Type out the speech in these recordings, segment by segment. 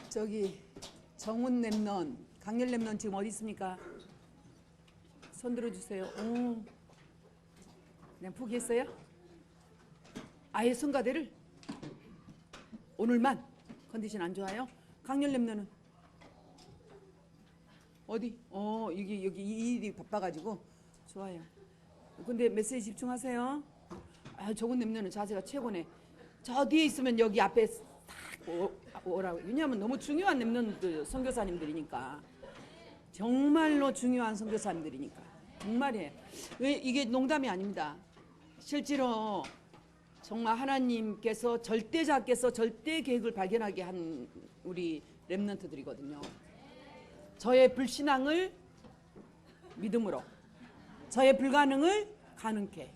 저기 정훈 랩넌, 강렬 랩넌 지금 어디 있습니까? 손 들어주세요. 오, 그냥 포기했어요? 아예 성가대를? 오늘만? 컨디션 안 좋아요? 강렬 랩넌은 어디? 여기 이 일이 바빠가지고 좋아요. 근데 메시지 집중하세요. 정훈 랩넌은 자세가 최고네. 저 뒤에 있으면 여기 앞에 딱 오라고. 왜냐하면 너무 중요한 랩넌들 선교사님들이니까. 정말로 중요한 선교사님들이니까. 정말이에요. 왜 이게 농담이 아닙니다. 실제로 정말 하나님께서 절대자께서 절대 계획을 발견하게 한 우리 랩넌트들이거든요. 저의 불신앙을 믿음으로, 저의 불가능을 가능케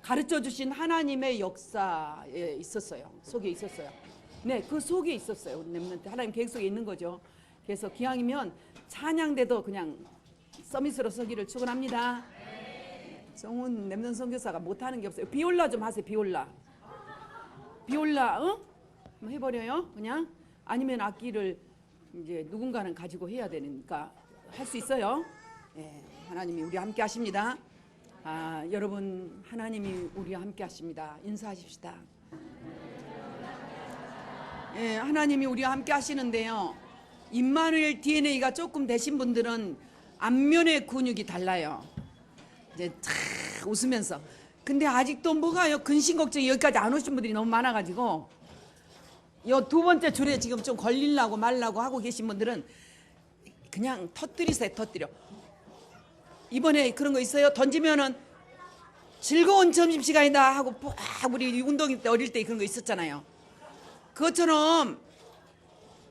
가르쳐 주신 하나님의 역사에 있었어요. 속에 있었어요. 네, 그 속에 있었어요. 우리 랩넌트 하나님 계획 속에 있는 거죠. 그래서 기왕이면 찬양대도 그냥 서밋으로 서기를 축원합니다. 정훈 랩넌 선교사가 못하는 게 없어요. 비올라 좀 하세요. 비올라, 응? 뭐 해버려요. 그냥 아니면 악기를 이제 누군가는 가지고 해야 되니까 할 수 있어요. 예, 하나님이 우리와 함께 하십니다. 여러분, 하나님이 우리와 함께 하십니다. 인사하십시다. 예, 하나님이 우리와 함께 하시는데요. 임마누엘 DNA가 조금 되신 분들은 안면의 근육이 달라요. 이제 탁 웃으면서. 근데 아직도 뭐가요? 근심 걱정이 여기까지 안 오신 분들이 너무 많아가지고 요 두 번째 줄에 지금 좀 걸리려고 말라고 하고 계신 분들은 그냥 터뜨리세요. 터뜨려. 이번에 그런 거 있어요? 던지면은 즐거운 점심시간이다 하고 우리 운동 때 어릴 때 그런 거 있었잖아요. 그것처럼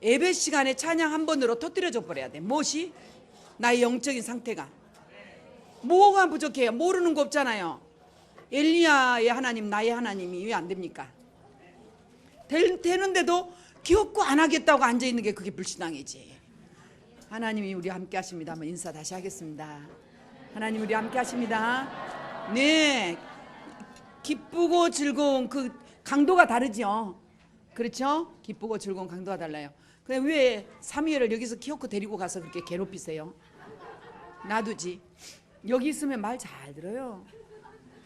예배 시간에 찬양 한 번으로 터뜨려줘 버려야 돼. 무엇이? 나의 영적인 상태가. 뭐가 부족해요? 모르는 거 없잖아요. 엘리야의 하나님, 나의 하나님이 왜 안 됩니까? 되는데도 귀엽고 안 하겠다고 앉아있는 게 그게 불신앙이지. 하나님이 우리 함께 하십니다. 한번 인사 다시 하겠습니다. 하나님 우리 함께 하십니다. 네, 기쁘고 즐거운 그 강도가 다르죠. 그렇죠? 기쁘고 즐거운 강도가 달라요. 근데 왜 사무엘을 여기서 키워코 데리고 가서 그렇게 괴롭히세요? 놔두지. 여기 있으면 말 잘 들어요.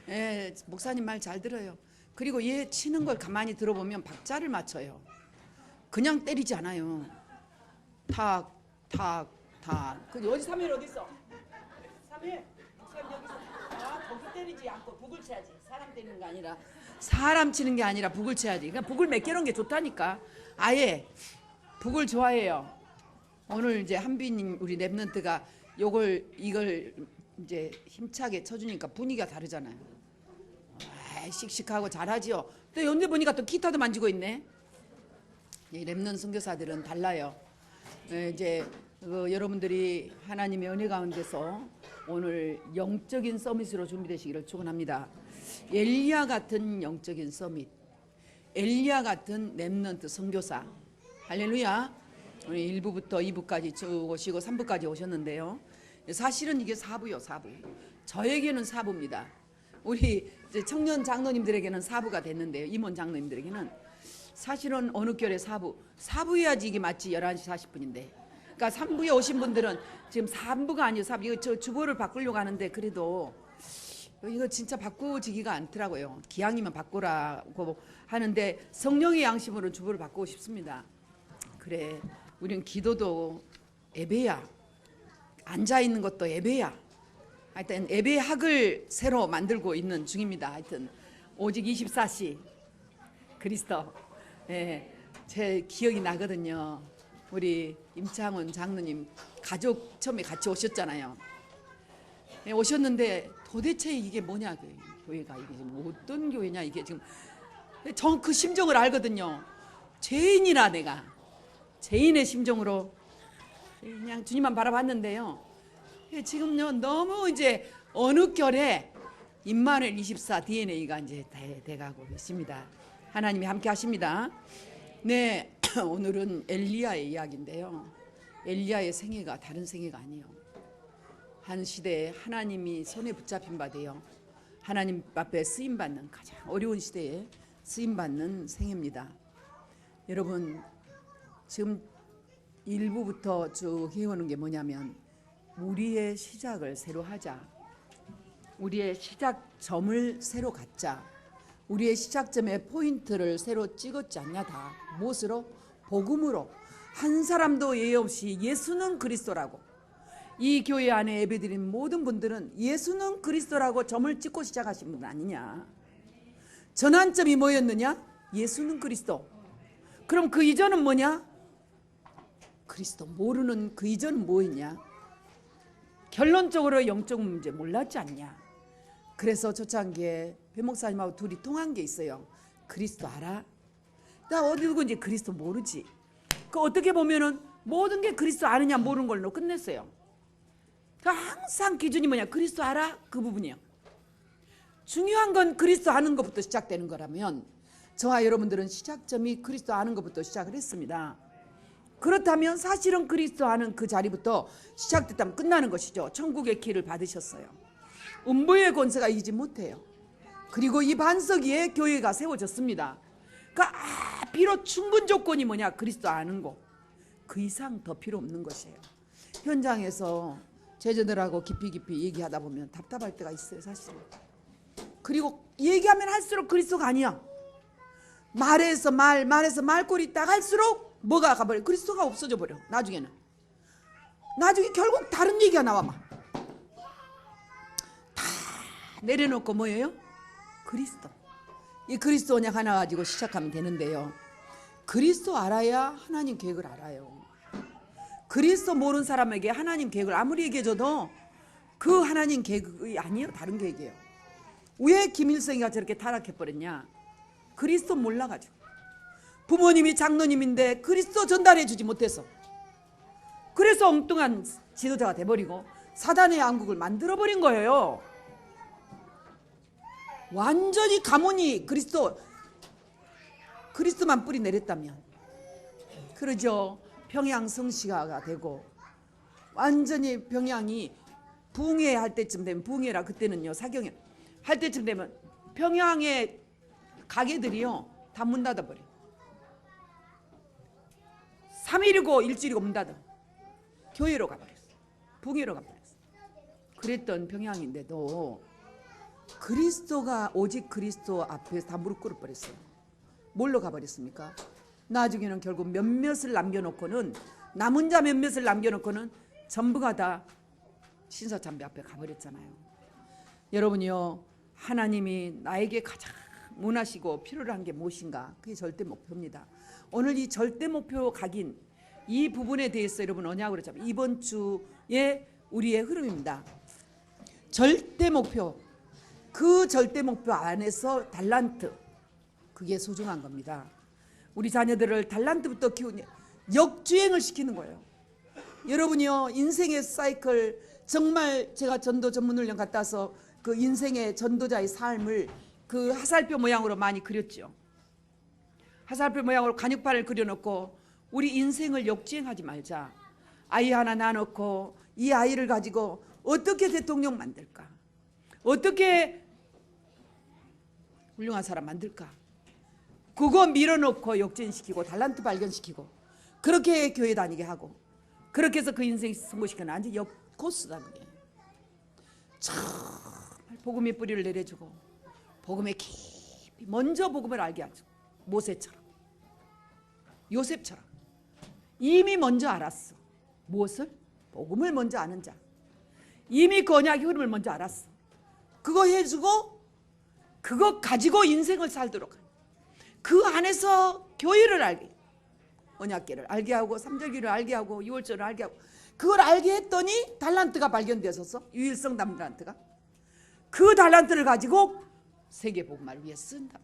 예, 목사님 말 잘 들어요. 그리고 얘 치는 걸 가만히 들어보면 박자를 맞춰요. 그냥 때리지 않아요. 탁, 탁, 탁. 여기 사무엘 어디 있어? 사무엘 여기서. 거기 때리지 않고 북을 쳐야지. 사람 때리는 게 아니라, 사람 치는 게 아니라 북을 쳐야지. 그러니까 북을 몇 개는 게 좋다니까. 아예 북을 좋아해요. 오늘 이제 한빈 우리 랩넌트가 이걸 이제 힘차게 쳐주니까 분위기가 다르잖아요. 씩씩하고 잘하지요. 또 연대 보니까 또 기타도 만지고 있네. 이 랩넌 선교사들은 달라요. 이제 여러분들이 하나님의 은혜 가운데서 오늘 영적인 서밋으로 준비되시기를 축원합니다. 엘리야 같은 영적인 서밋, 엘리야 같은 랩넌트 선교사. 할렐루야. 오늘 1부부터 2부까지 쭉 오시고 3부까지 오셨는데요. 사실은 이게 4부요. 4부. 저에게는 4부입니다. 우리 청년 장로님들에게는 4부가 됐는데요. 임원 장로님들에게는 사실은 어느 결에 4부 해야지 이게 맞지. 11시 40분인데. 그러니까 3부에 오신 분들은 지금 3부가 아니에요. 4부. 이거 저 주보를 바꾸려고 하는데 그래도 이거 진짜 바꾸지기가 않더라고요. 기왕이면 바꾸라고 하는데 성령의 양심으로 주보를 바꾸고 싶습니다. 그래, 우리는 기도도 예배야. 앉아있는 것도 예배야. 하여튼 예배학을 새로 만들고 있는 중입니다. 하여튼 오직 24시 그리스도. 예, 제 기억이 나거든요. 우리 임창원 장로님 가족 처음에 같이 오셨잖아요. 예, 오셨는데 도대체 이게 뭐냐, 그 교회가 이게 지금 어떤 교회냐, 이게 지금 전 그 심정을 알거든요. 죄인이라 내가 죄인의 심정으로 그냥 주님만 바라봤는데요. 지금요 너무 이제 어느 결에 임마누엘 24 DNA가 이제 돼가고 있습니다. 하나님이 함께 하십니다. 네, 오늘은 엘리야의 이야기인데요. 엘리야의 생애가 다른 생애가 아니에요. 한 시대에 하나님이 손에 붙잡힌 바 되어 하나님 앞에 쓰임받는 가장 어려운 시대에 쓰임받는 생애입니다. 여러분, 지금 일부부터 쭉 해오는 게 뭐냐면 우리의 시작을 새로 하자. 우리의 시작점을 새로 갖자. 우리의 시작점의 포인트를 새로 찍었지 않냐. 다 무엇으로? 복음으로. 한 사람도 예외 없이 예수는 그리스도라고. 이 교회 안에 예배드린 모든 분들은 예수는 그리스도라고 점을 찍고 시작하신 분 아니냐. 전환점이 뭐였느냐? 예수는 그리스도. 그럼 그 이전은 뭐냐? 그리스도 모르는 그 이전은 뭐였냐? 결론적으로 영적 문제 몰랐지 않냐? 그래서 초창기에 배 목사님하고 둘이 통한 게 있어요. 그리스도 알아? 나 어디 누군지 그리스도 모르지. 그 어떻게 보면은 모든 게 그리스도 아느냐 모르는 걸로 끝냈어요. 그 항상 기준이 뭐냐? 그리스도 알아? 그 부분이요. 중요한 건 그리스도 아는 것부터 시작되는 거라면 저와 여러분들은 시작점이 그리스도 아는 것부터 시작을 했습니다. 그렇다면 사실은 그리스도 아는 그 자리부터 시작됐다면 끝나는 것이죠. 천국의 길을 받으셨어요. 음부의 권세가 이기지 못해요. 그리고 이 반석 위에 교회가 세워졌습니다. 그러니까 비록 충분 조건이 뭐냐? 그리스도 아는 거. 그 이상 더 필요 없는 것이에요. 현장에서 제자들하고 깊이 얘기하다 보면 답답할 때가 있어요. 사실은. 그리고 얘기하면 할수록 그리스도가 아니야. 말해서 말꼬리 딱 할수록 뭐가 가버려? 그리스도가 없어져 버려. 나중에 결국 다른 얘기가 나와 막. 다 내려놓고 뭐예요? 그리스도. 이 그리스도 언약 하나 가지고 시작하면 되는데요. 그리스도 알아야 하나님 계획을 알아요. 그리스도 모르는 사람에게 하나님 계획을 아무리 얘기해줘도 그 하나님 계획이 아니에요. 다른 계획이에요. 왜 김일성이가 저렇게 타락해버렸냐? 그리스도 몰라가지고. 부모님이 장로님인데 그리스도 전달해 주지 못해서. 그래서 엉뚱한 지도자가 돼버리고 사단의 왕국을 만들어버린 거예요. 완전히 가문이 그리스도만 뿌리 내렸다면, 그러죠. 평양 성시가가 되고 완전히 평양이 붕괴할 때쯤 되면, 붕괴라 그때는요 사경에 할 때쯤 되면 평양의 가게들이요 다 문 닫아버려. 3일이고 일주일이고 문 닫아. 교회로 가버렸어. 붕괴로 가버렸어. 그랬던 평양인데도 그리스도가 오직 그리스도 앞에서 다 무릎 꿇어 버렸어요. 뭘로 가버렸습니까? 나중에는 결국 몇몇을 남겨놓고는, 남은 자 몇몇을 남겨놓고는 전부가 다 신사참배 앞에 가버렸잖아요. 여러분이요, 하나님이 나에게 가장 원하시고 필요로 한 게 무엇인가? 그게 절대 목표입니다. 오늘 이 절대 목표 각인 이 부분에 대해서 여러분 언약으로 잡아 이번 주에 우리의 흐름입니다. 절대 목표, 그 절대 목표 안에서 달란트, 그게 소중한 겁니다. 우리 자녀들을 달란트부터 키우는 역주행을 시키는 거예요. 여러분이요, 인생의 사이클, 정말 제가 전도 전문훈련 갔다 와서 그 인생의 전도자의 삶을 그 화살표 모양으로 많이 그렸죠. 화살표 모양으로 간육판을 그려놓고 우리 인생을 역주행하지 말자. 아이 하나 낳아놓고 이 아이를 가지고 어떻게 대통령 만들까? 어떻게 훌륭한 사람 만들까? 그거 밀어놓고 역전시키고 달란트 발견시키고 그렇게 교회 다니게 하고 그렇게 해서 그 인생 성공시키는 완전 역코스라는 게. 정말 복음의 뿌리를 내려주고 복음의 깊이 먼저 복음을 알게 하죠. 모세처럼, 요셉처럼 이미 먼저 알았어. 무엇을? 복음을 먼저 아는 자. 이미 그 언약의 흐름을 먼저 알았어. 그거 해주고 그거 가지고 인생을 살도록 하는, 그 안에서 교회를 알게, 언약계를 알게 하고 3절기를 알게 하고 6월절을 알게 하고 그걸 알게 했더니 달란트가 발견되었어. 유일성 달란트가. 그 달란트를 가지고 세계 복음화를 위해 쓴다.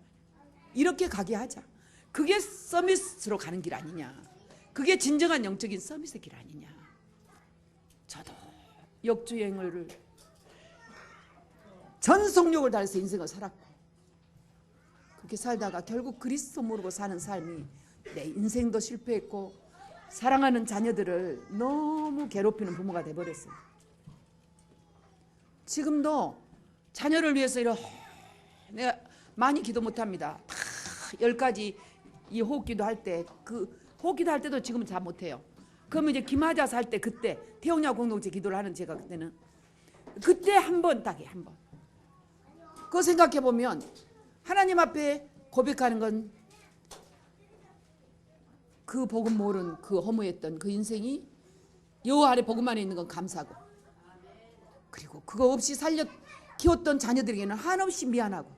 이렇게 가게 하자. 그게 서밋으로 가는 길 아니냐. 그게 진정한 영적인 서밋의 길 아니냐. 저도 역주행을 전속력을 다해서 인생을 살았고 그렇게 살다가 결국 그리스도 모르고 사는 삶이 내 인생도 실패했고 사랑하는 자녀들을 너무 괴롭히는 부모가 돼버렸어요. 지금도 자녀를 위해서 내가 많이 기도 못합니다. 다 10가지 이 호흡기도 할 때, 그 호흡기도 할 때도 지금은 잘 못해요. 그러면 이제 김하자 살 때 그때 태영야 공동체 기도를 하는 제가 그때 한 번 딱이 한 번. 그거 생각해 보면 하나님 앞에 고백하는 건 그 복음 모른 그 허무했던 그 인생이 여호와 아래 복음 안에 있는 건 감사하고, 그리고 그거 없이 살려 키웠던 자녀들에게는 한없이 미안하고,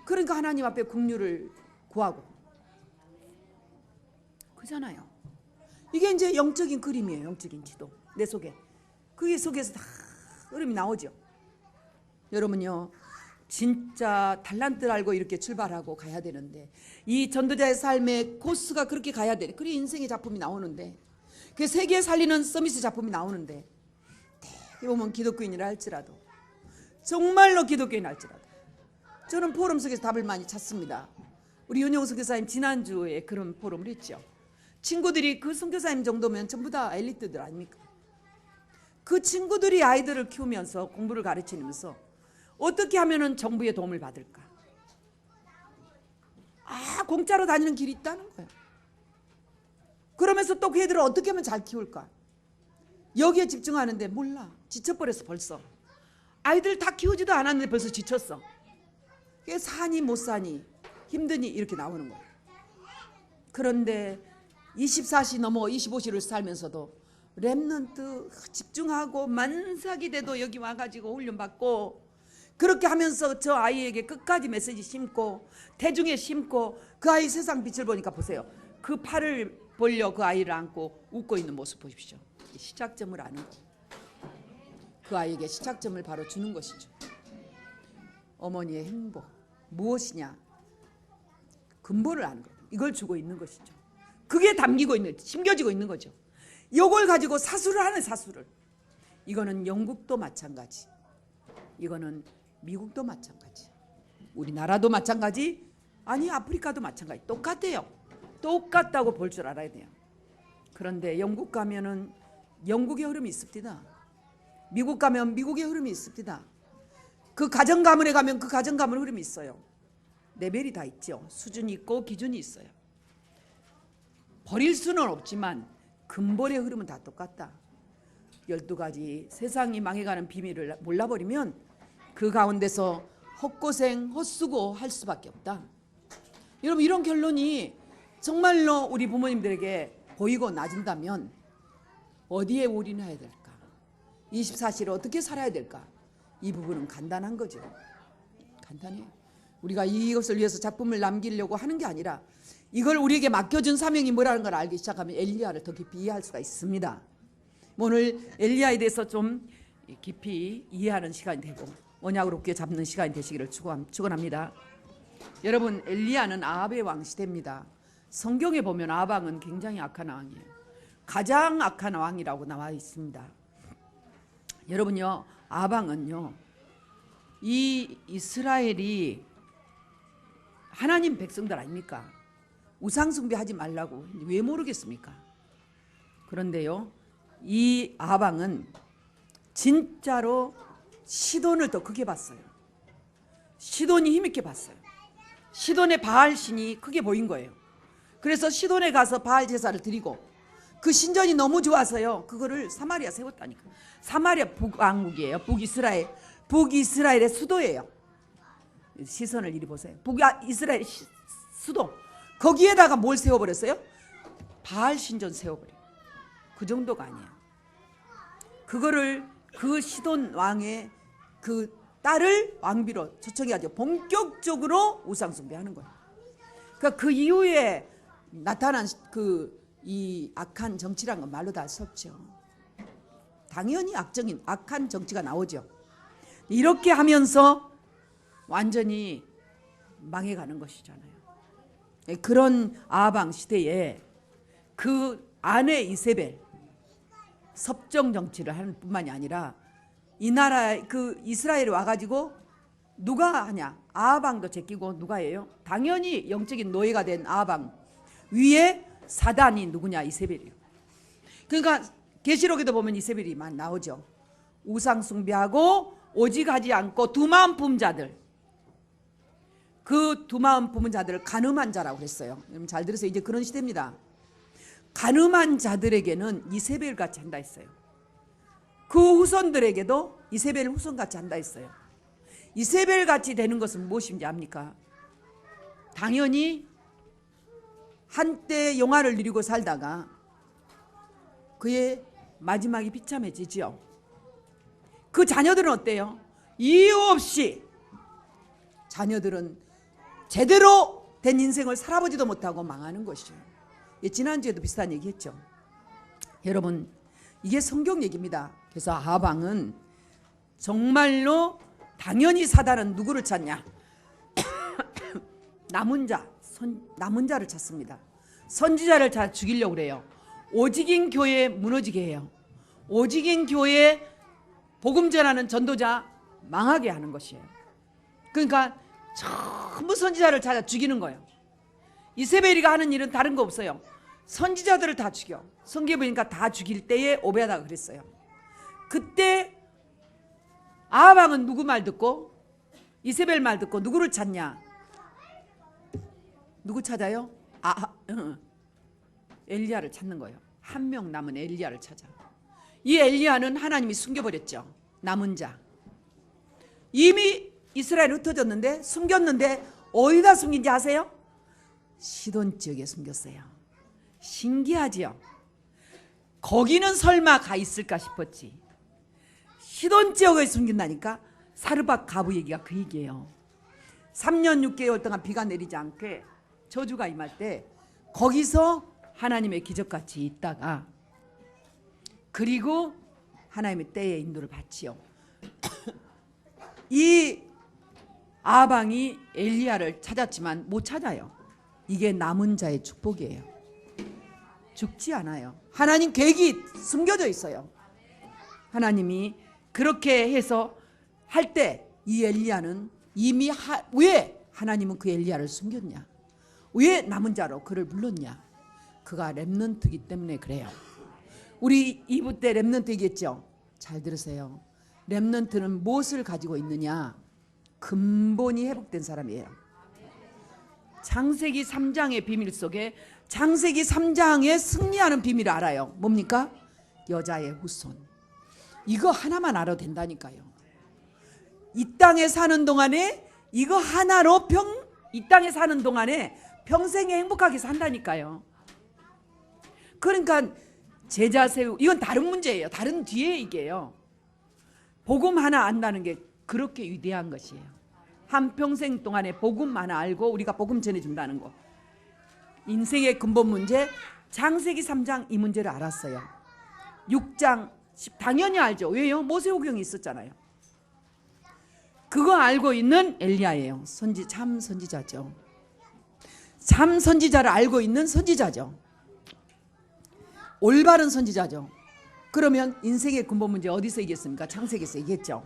그러니까 하나님 앞에 긍휼을 구하고 그잖아요. 이게 이제 영적인 그림이에요. 영적인 지도. 내 속에 그 속에서 다 흐름이 나오죠. 여러분요, 진짜 달란트를 알고 이렇게 출발하고 가야 되는데, 이 전도자의 삶의 코스가 그렇게 가야 돼. 그래 인생의 작품이 나오는데, 그 세계 살리는 서비스 작품이 나오는데, 대개 보면 기독교인이라 할지라도, 정말로 기독교인 할지라도, 저는 포럼 속에서 답을 많이 찾습니다. 우리 윤영호 선교사님 지난주에 그런 포럼을 했죠. 친구들이 그 선교사님 정도면 전부 다 엘리트들 아닙니까? 그 친구들이 아이들을 키우면서 공부를 가르치면서 어떻게 하면 정부의 도움을 받을까? 공짜로 다니는 길이 있다는 거예요. 그러면서 또 그 애들을 어떻게 하면 잘 키울까? 여기에 집중하는데 몰라. 지쳐버렸어 벌써. 아이들 다 키우지도 않았는데 벌써 지쳤어. 그게 사니 못 사니 힘드니 이렇게 나오는 거예요. 그런데 24시 넘어 25시를 살면서도 렘넌트 집중하고 만삭이 돼도 여기 와가지고 훈련받고, 그렇게 하면서 저 아이에게 끝까지 메시지 심고 대중에 심고, 그 아이 세상 빛을 보니까 보세요. 그 팔을 벌려 그 아이를 안고 웃고 있는 모습 보십시오. 시작점을 아는 거. 그 아이에게 시작점을 바로 주는 것이죠. 어머니의 행복 무엇이냐, 근본을 아는 거예요. 이걸 주고 있는 것이죠. 그게 담기고 있는, 심겨지고 있는 거죠. 이걸 가지고 사수를 하는 사수를. 이거는 영국도 마찬가지, 이거는 미국도 마찬가지, 우리나라도 마찬가지, 아니 아프리카도 마찬가지. 똑같아요. 똑같다고 볼 줄 알아야 돼요. 그런데 영국 가면은 영국의 흐름이 있습니다. 미국 가면 미국의 흐름이 있습니다. 그 가정 가문에 가면 그 가정 가문 흐름이 있어요. 레벨이 다 있죠. 수준이 있고 기준이 있어요. 버릴 수는 없지만 근본의 흐름은 다 똑같다. 12가지 세상이 망해가는 비밀을 몰라버리면 그 가운데서 헛고생 헛수고 할 수밖에 없다. 여러분, 이런 결론이 정말로 우리 부모님들에게 보이고 나진다면 어디에 올인해야 될까? 24시를 어떻게 살아야 될까? 이 부분은 간단한 거죠. 간단해요. 우리가 이것을 위해서 작품을 남기려고 하는 게 아니라 이걸 우리에게 맡겨준 사명이 뭐라는 걸 알기 시작하면 엘리야를 더 깊이 이해할 수가 있습니다. 오늘 엘리야에 대해서 좀 깊이 이해하는 시간이 되고 언약으로 굳게 잡는 시간이 되시기를 축원합니다. 여러분, 엘리야는 아합의 왕 시대입니다. 성경에 보면 아합 왕은 굉장히 악한 왕이에요. 가장 악한 왕이라고 나와 있습니다. 여러분요, 아합 왕은요, 이 이스라엘이 하나님 백성들 아닙니까? 우상 숭배하지 말라고 왜 모르겠습니까? 그런데요, 이 아합 왕은 진짜로 시돈을 더 크게 봤어요. 시돈이 힘있게 봤어요. 시돈의 바알 신이 크게 보인 거예요. 그래서 시돈에 가서 바알 제사를 드리고 그 신전이 너무 좋아서요, 그거를 사마리아 세웠다니까. 사마리아 북왕국이에요. 북이스라엘의 수도예요. 시선을 이리 보세요. 북이스라엘 수도. 거기에다가 뭘 세워버렸어요? 바알 신전 세워버려요. 그 정도가 아니에요. 그거를 그 시돈 왕의 그 딸을 왕비로 초청해가지고 본격적으로 우상숭배하는 거예요. 그러니까 그 이후에 나타난 이 악한 정치란 건 말로 다 할 수 없죠. 당연히 악한 정치가 나오죠. 이렇게 하면서 완전히 망해가는 것이잖아요. 그런 아합 왕 시대에 그 아내 이세벨 섭정 정치를 하는 뿐만이 아니라 이 나라 그 이스라엘에 와가지고 누가 하냐? 아합 왕도 제끼고 누가 해요? 당연히 영적인 노예가 된 아합 왕 위에 사단이 누구냐? 이세벨이요. 그러니까 계시록에도 보면 이세벨이 많이 나오죠. 우상 숭배하고 오직 하지 않고 두 마음 품은 자들, 그 두 마음 품은 자들을 간음한 자라고 했어요. 여러분 잘 들으세요. 이제 그런 시대입니다. 간음한 자들에게는 이세벨 같이 한다 했어요. 그 후손들에게도 이세벨 후손 같이 한다 했어요. 이세벨 같이 되는 것은 무엇인지 압니까? 당연히 한때 영화를 누리고 살다가 그의 마지막이 비참해지지요. 그 자녀들은 어때요? 이유 없이 자녀들은 제대로 된 인생을 살아보지도 못하고 망하는 것이에요. 지난주에도 비슷한 얘기했죠. 여러분, 이게 성경 얘기입니다. 그래서 아방은 정말로 당연히 사단은 누구를 찾냐? 남은 자를 찾습니다. 선지자를 다 죽이려고 그래요. 오직인 교회 무너지게 해요. 오직인 교회 복음 전하는 전도자 망하게 하는 것이에요. 그러니까 전부 선지자를 찾아 죽이는 거예요. 이세벨이가 하는 일은 다른 거 없어요. 선지자들을 다 죽여. 성경에 보니까 다 죽일 때에 오베아다가 그랬어요. 그때 아합왕은 누구 말 듣고 이세벨 말 듣고 누구를 찾냐? 누구 찾아요? 엘리야를 찾는 거예요. 한 명 남은 엘리야를 찾아. 이 엘리야는 하나님이 숨겨버렸죠. 남은 자. 이미 이스라엘 흩어졌는데 숨겼는데 어디다 숨긴지 아세요? 시돈 지역에 숨겼어요. 신기하지요? 거기는 설마 가 있을까 싶었지. 시돈 지역에 숨긴다니까. 사르밧 가부 얘기가 그 얘기예요. 3년 6개월 동안 비가 내리지 않게 저주가 임할 때 거기서 하나님의 기적같이 있다가 그리고 하나님의 때의 인도를 받지요. 이 아방이 엘리야를 찾았지만 못 찾아요. 이게 남은 자의 축복이에요. 죽지 않아요. 하나님 계획이 숨겨져 있어요. 하나님이 그렇게 해서 할 때 이 엘리야는 이미 왜 하나님은 그 엘리야를 숨겼냐? 왜 남은 자로 그를 불렀냐? 그가 렘넌트이기 때문에 그래요. 우리 2부 때 렘넌트 얘기했죠? 잘 들으세요. 렘넌트는 무엇을 가지고 있느냐? 근본이 회복된 사람이에요. 창세기 3장의 비밀 속에 창세기 3장에 승리하는 비밀을 알아요. 뭡니까? 여자의 후손. 이거 하나만 알아도 된다니까요. 이 땅에 사는 동안에 이거 하나로 이 땅에 사는 동안에 평생에 행복하게 산다니까요. 그러니까 제자 세우 이건 다른 문제예요. 다른 뒤에 얘기예요. 복음 하나 안다는 게 그렇게 위대한 것이에요. 한평생 동안에 복음 하나 알고 우리가 복음 전해준다는 거. 인생의 근본 문제 창세기 3장 이 문제를 알았어요. 6장 10 당연히 알죠. 왜요? 모세오경이 있었잖아요. 그거 알고 있는 엘리야예요. 참 선지자죠. 참 선지자를 알고 있는 선지자죠. 올바른 선지자죠. 그러면 인생의 근본 문제 어디서 얘기했습니까? 창세기에서 얘기했죠.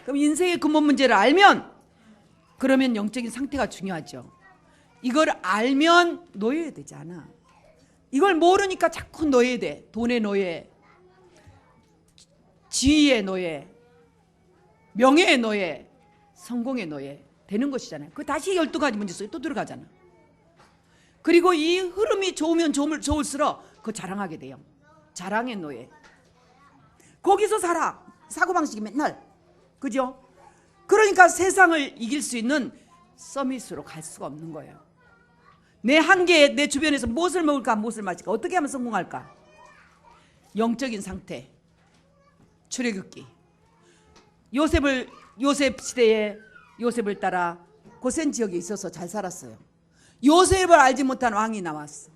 그럼 인생의 근본 문제를 알면 그러면 영적인 상태가 중요하죠. 이걸 알면 놓여야 되지 않아. 이걸 모르니까 자꾸 놓여야 돼. 돈의 노예, 지위의 노예, 명예의 노예, 성공의 노예 되는 것이잖아요. 그 다시 12가지 문제 속에 또 들어가잖아. 그리고 이 흐름이 좋으면 좋을수록 그 자랑하게 돼요. 자랑의 노예. 거기서 살아. 사고방식이 맨날. 그죠? 그러니까 세상을 이길 수 있는 서밋으로 갈 수가 없는 거예요. 내 한계에 내 주변에서 무엇을 먹을까 무엇을 마실까 어떻게 하면 성공할까? 영적인 상태. 출애굽기. 요셉 시대에 요셉을 따라 고센 지역에 있어서 잘 살았어요. 요셉을 알지 못한 왕이 나왔어.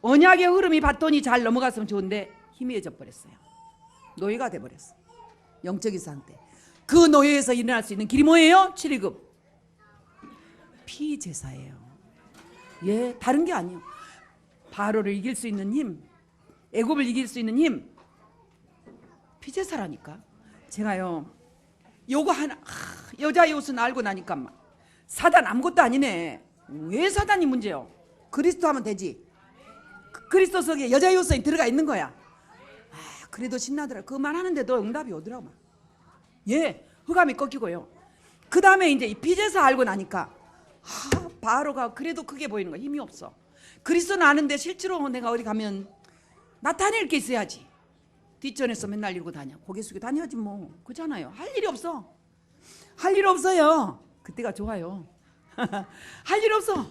언약의 흐름이 바톤이 잘 넘어갔으면 좋은데 희미해져 버렸어요. 노예가 돼버렸어. 영적인 상태. 그 노예에서 일어날 수 있는 길이 뭐예요? 출애굽. 피제사예요. 예, 다른 게 아니에요. 바로를 이길 수 있는 힘, 애굽을 이길 수 있는 힘, 피제사라니까. 제가요 요거 하나 여자 요소는 알고 나니까 막 사단 아무것도 아니네. 왜 사단이 문제요? 그리스도 하면 되지. 그리스도 속에 여자 요소에 들어가 있는 거야. 그래도 신나더라. 그만 하는데도 응답이 오더라고. 예, 흑암이 꺾이고요. 그 다음에 이제 이 피제사 알고 나니까 바로가 그래도 크게 보이는 거야. 힘이 없어. 그리스도는 아는데 실제로 내가 어디 가면 나타낼 게 있어야지. 뒷전에서 맨날 이러고 다녀. 고개 숙여 다녀야지 뭐. 그렇잖아요. 할 일이 없어. 할 일 없어요. 그때가 좋아요. 할 일 없어.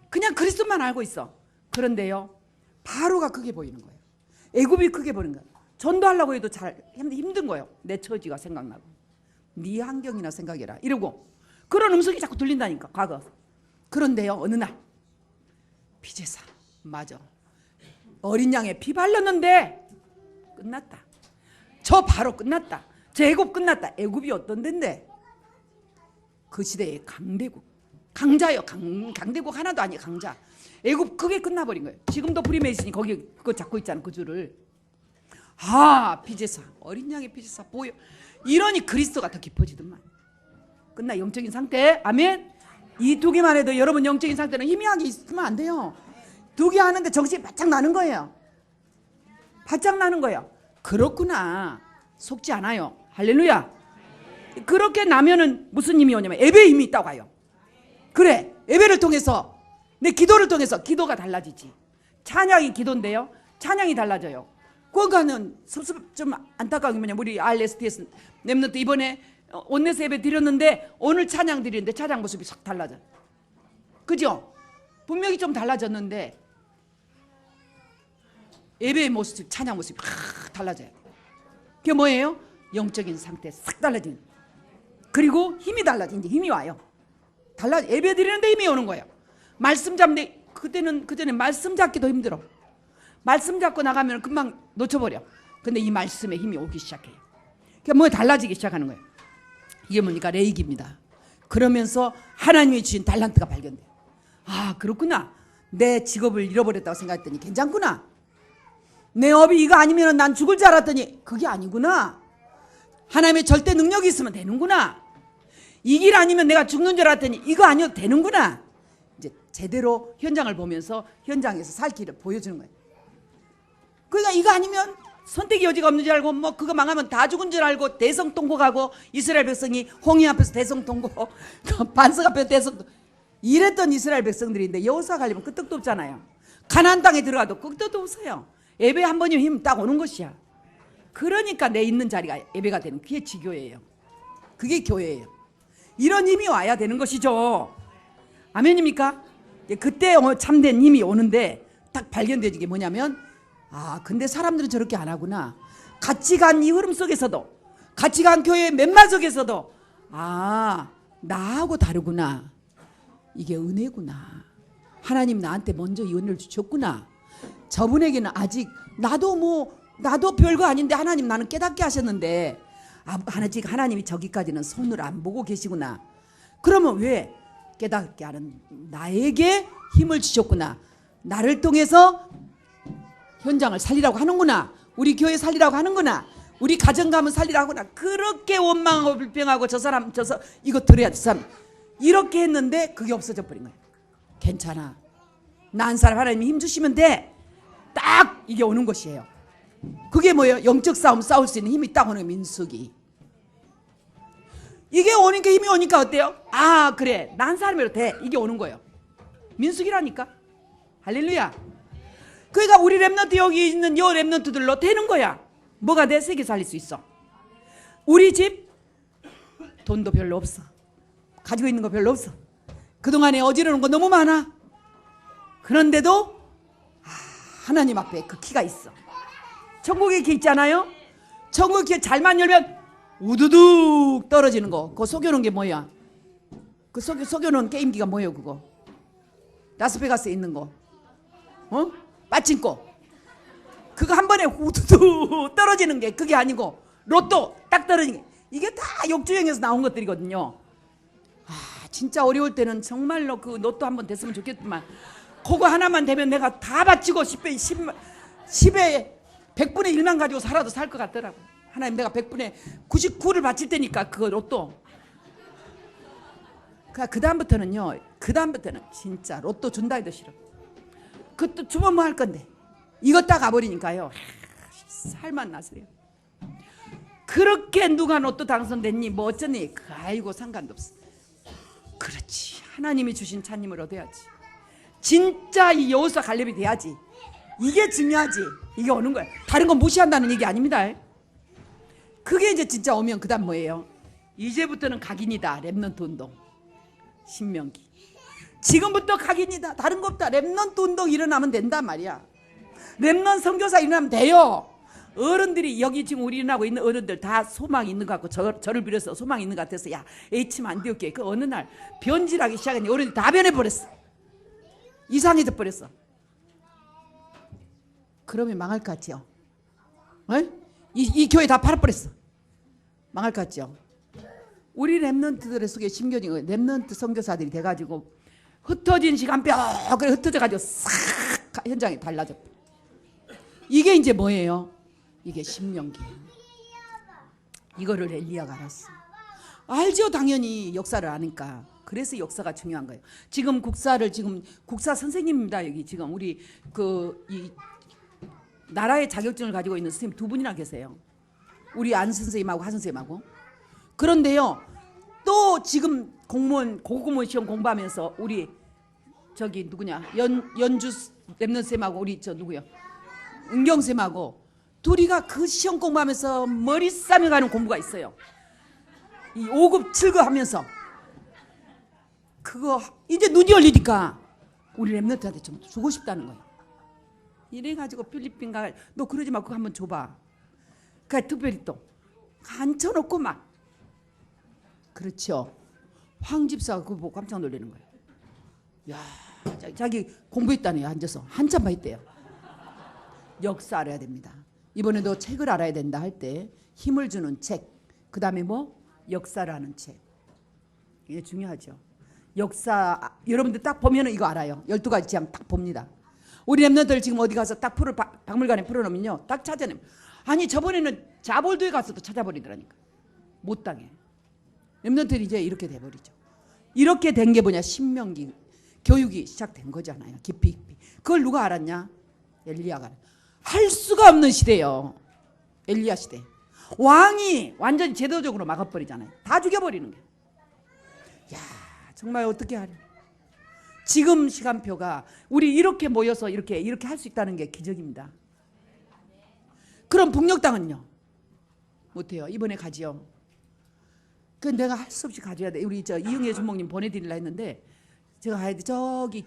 그냥 그리스도만 알고 있어. 그런데요, 바로가 크게 보이는 거예요. 애굽이 크게 보이는 거예요. 전도하려고 해도 잘 힘든 거예요. 내 처지가 생각나고 네 환경이나 생각해라 이러고 그런 음성이 자꾸 들린다니까. 과거. 그런데요, 어느 날 피제사, 맞아, 어린 양에 피 발랐는데 끝났다. 저 바로 끝났다. 저 애굽 끝났다. 애굽이 어떤 데인데? 그 시대의 강대국, 강자요. 강대국 하나도 아니에요. 강자. 애굽 그게 끝나버린 거예요. 지금도 프리메이슨이 거기 그거 잡고 있잖아, 그 줄을. 아, 피제사, 어린 양의 피제사 보여. 이러니 그리스도가 더 깊어지더만. 끝나. 영적인 상태. 아멘. 이 두 개만 해도 여러분 영적인 상태는 희미하게 있으면 안 돼요. 두 개 하는데 정신이 바짝 나는 거예요. 바짝 나는 거예요. 그렇구나. 속지 않아요. 할렐루야. 그렇게 나면은 무슨 힘이 오냐면 예배의 힘이 있다고 해요. 그래, 예배를 통해서, 내 기도를 통해서 기도가 달라지지. 찬양이 기도인데요, 찬양이 달라져요. 그거는 좀 안타까운 게 뭐냐, 우리 RSTS 렘넌트 이번에 온내서 예배 드렸는데 오늘 찬양 드리는데 찬양 모습이 싹 달라져. 그죠? 분명히 좀 달라졌는데 예배의 모습, 찬양 모습이 확 달라져요. 그게 뭐예요? 영적인 상태 싹 달라지는. 그리고 힘이 달라져. 이제 힘이 와요. 달라. 예배 드리는데 힘이 오는 거예요. 말씀 잡는데 그때는 말씀 잡기도 힘들어. 말씀 잡고 나가면 금방 놓쳐버려. 근데 이 말씀에 힘이 오기 시작해요. 그러니까 뭐 달라지기 시작하는 거예요. 이게 뭡니까? 레이기입니다. 그러면서 하나님이 주신 달란트가 발견돼요. 아, 그렇구나. 내 직업을 잃어버렸다고 생각했더니 괜찮구나. 내 업이 이거 아니면 난 죽을 줄 알았더니 그게 아니구나. 하나님의 절대 능력이 있으면 되는구나. 이 길 아니면 내가 죽는 줄 알았더니 이거 아니어도 되는구나. 이제 제대로 현장을 보면서 현장에서 살 길을 보여주는 거예요. 그러니까 이거 아니면 선택의 여지가 없는 줄 알고, 뭐 그거 망하면 다 죽은 줄 알고 대성통곡하고, 이스라엘 백성이 홍해 앞에서 대성통곡, 반석 앞에서 대성통곡 이랬던 이스라엘 백성들인데 여호수아 가려면 끄떡도 없잖아요. 가나안 땅에 들어가도 끄떡도 없어요. 예배 한 번이면 힘 딱 오는 것이야. 그러니까 내 있는 자리가 예배가 되는, 그게 지교예요. 그게 교회예요. 이런 힘이 와야 되는 것이죠. 아멘입니까? 그때 참된 힘이 오는데 딱 발견되는 게 뭐냐면, 아, 근데 사람들은 저렇게 안 하구나. 같이 간 이 흐름 속에서도, 같이 간 교회의 멤버 속에서도, 아, 나하고 다르구나. 이게 은혜구나. 하나님 나한테 먼저 이 은혜를 주셨구나. 저분에게는 아직 나도 별거 아닌데 하나님 나는 깨닫게 하셨는데, 아직 하나님이 저기까지는 손을 안 보고 계시구나. 그러면 왜 깨닫게 하는 나에게 힘을 주셨구나. 나를 통해서 현장을 살리라고 하는구나. 우리 교회 살리라고 하는구나. 우리 가정감을 살리라고 하구나. 그렇게 원망하고 불평하고 이거 들어야 저 사람 이렇게 했는데 그게 없어져 버린 거예요. 괜찮아. 난 사람 하나님이 힘 주시면 돼. 딱 이게 오는 것이에요. 그게 뭐예요? 영적 싸움 싸울 수 있는 힘이 딱 오는 거예요. 민수기. 이게 오니까, 힘이 오니까 어때요? 아, 그래, 난 사람으로 돼. 이게 오는 거예요. 민수기라니까. 할렐루야. 그러니까 우리 렘넌트, 여기 있는 요 렘넌트들로 되는 거야. 뭐가 돼? 세계 살릴 수 있어. 우리 집 돈도 별로 없어. 가지고 있는 거 별로 없어. 그동안에 어지러운 거 너무 많아. 그런데도 하나님 앞에 그 키가 있어. 천국의 키 있잖아요. 천국의 키 잘만 열면 우두둑 떨어지는 거. 그거 속여놓은 게 뭐야? 그 속여놓은 게임기가 뭐예요? 그거 라스베가스에 있는 거, 빠친코. 그거 한 번에 우두둑 떨어지는 게 그게 아니고, 로또 딱 떨어지는 게, 이게 다 역주행에서 나온 것들이거든요. 아, 진짜 어려울 때는 정말로 그 로또 한 번 됐으면 좋겠지만, 그거 하나만 되면 내가 다 바치고 10배 100분의 1만 가지고 살아도 살 것 같더라고. 하나님, 내가 100분의 99를 바칠 테니까 그거 로또. 그 다음부터는 진짜 로또 준다 해도 싫어. 그것도 주면 뭐 할 건데. 이거 딱 가버리니까요, 살만 나세요. 그렇게 누가 로또 당선됐니 뭐 어쩌니, 아이고 상관도 없어. 그렇지, 하나님이 주신 찬님을 얻어야지. 진짜 이 여호수아 갈렙이 돼야지. 이게 중요하지. 이게 오는 거야. 다른 건 무시한다는 얘기 아닙니다. 그게 이제 진짜 오면 그 다음 뭐예요? 이제부터는 각인이다. 렘넌트 운동. 신명기. 지금부터 각인이다. 다른 거 없다. 렘넌트 운동 일어나면 된단 말이야. 렘넌트 선교사 일어나면 돼요. 어른들이 여기 지금 우리 일어나고 있는 어른들 다 소망이 있는 것 같고 저를 비롯해서 소망이 있는 것 같아서 야 H면 안 되었게 그 어느 날 변질하기 시작했는데 어른들이 다 변해버렸어. 이상해져 버렸어. 그러면 망할 것 같죠? 이 교회 다 팔아버렸어. 망할 것 같죠? 우리 렘넌트들의 속에 심겨진 거예요. 렘넌트 선교사들이 돼가지고 흩어진 시간표 그래 흩어져가지고 싹 현장에 달라져. 이게 이제 뭐예요? 이게 신명기예요. 이거를 엘리야가 알았어. 알죠, 당연히 역사를 아니까. 그래서 역사가 중요한 거예요. 지금 국사 선생님입니다. 여기 지금 우리 이 나라의 자격증을 가지고 있는 선생님 두 분이나 계세요. 우리 안 선생님하고 하 선생님하고. 그런데요, 또 지금 고공무원 시험 공부하면서 우리 저기 누구냐 연주 렘넌트 쌤하고 우리 저 누구요 은경 쌤하고 둘이가 그 시험 공부하면서 머리 싸며 가는 공부가 있어요. 이 5급 7급 하면서 그거 이제 눈이 열리니까 우리 렘넌트한테 좀 주고 싶다는 거예요. 이래가지고 필리핀 가 너 그러지 마 그거 한번 줘봐. 그러니까 특별히 또 앉혀놓고 막 그렇죠. 황 집사가 그거 보고 깜짝 놀라는 거예요. 야, 자기 공부했다네요. 앉아서 한참만 했대요. 역사 알아야 됩니다. 이번에도 책을 알아야 된다 할 때 힘을 주는 책, 그 다음에 뭐 역사를 아는 책. 이게 중요하죠. 역사 여러분들 딱 보면은 이거 알아요. 12가지 지향 딱 봅니다. 우리 렘넌트들 지금 어디 가서 딱 박물관에 풀어놓으면요 딱 찾아내면 아니 저번에는 자볼도에 가서도 찾아버리더라니까. 못 당해. 렘넌트들이 이제 이렇게 돼버리죠. 이렇게 된 게 뭐냐 신명기 교육이 시작된 거잖아요. 깊이 그걸 누가 알았냐? 엘리야가. 할 수가 없는 시대예요. 엘리야 시대. 왕이 완전히 제도적으로 막아버리잖아요. 다 죽여버리는 거예요. 야 정말 어떻게 하냐. 지금 시간표가 우리 이렇게 모여서 이렇게 할 수 있다는 게 기적입니다. 그럼 북녘 땅은요? 못해요. 이번에 가지요. 그 내가 할 수 없이 가져야 돼. 우리 저 이응혜 주목님 보내드리려 했는데 제가 가야 돼. 저기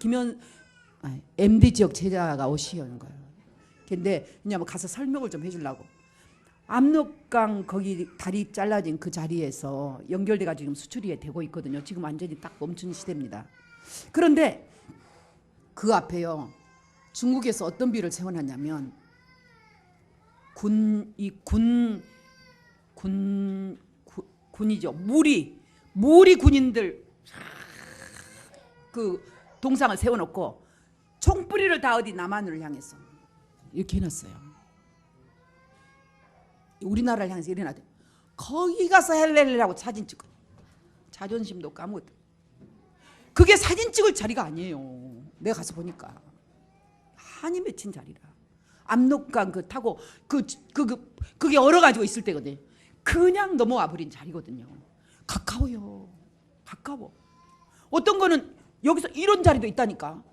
MD 지역 제자가 오시는 거예요. 근데 왜냐면 가서 설명을 좀 해주려고. 압록강 거기 다리 잘라진 그 자리에서 연결돼가지고 지금 수출이 되고 있거든요. 지금 완전히 딱 멈춘 시대입니다. 그런데 그 앞에요. 중국에서 어떤 비를 세워놨냐면 군이죠. 무리 군인들 그 동상을 세워놓고 총뿌리를 다 어디 남한을 향해서 이렇게 해놨어요. 우리나라를 향해서 일어나대. 거기 가서 헬렐레라고 사진 찍고 자존심도 까먹었다. 그게 사진 찍을 자리가 아니에요. 내가 가서 보니까 한이 맺힌 자리라. 압록강 그 타고 그게 얼어가지고 있을 때거든. 그냥 넘어와 버린 자리거든요. 가까워요. 가까워. 어떤 거는 여기서 이런 자리도 있다니까.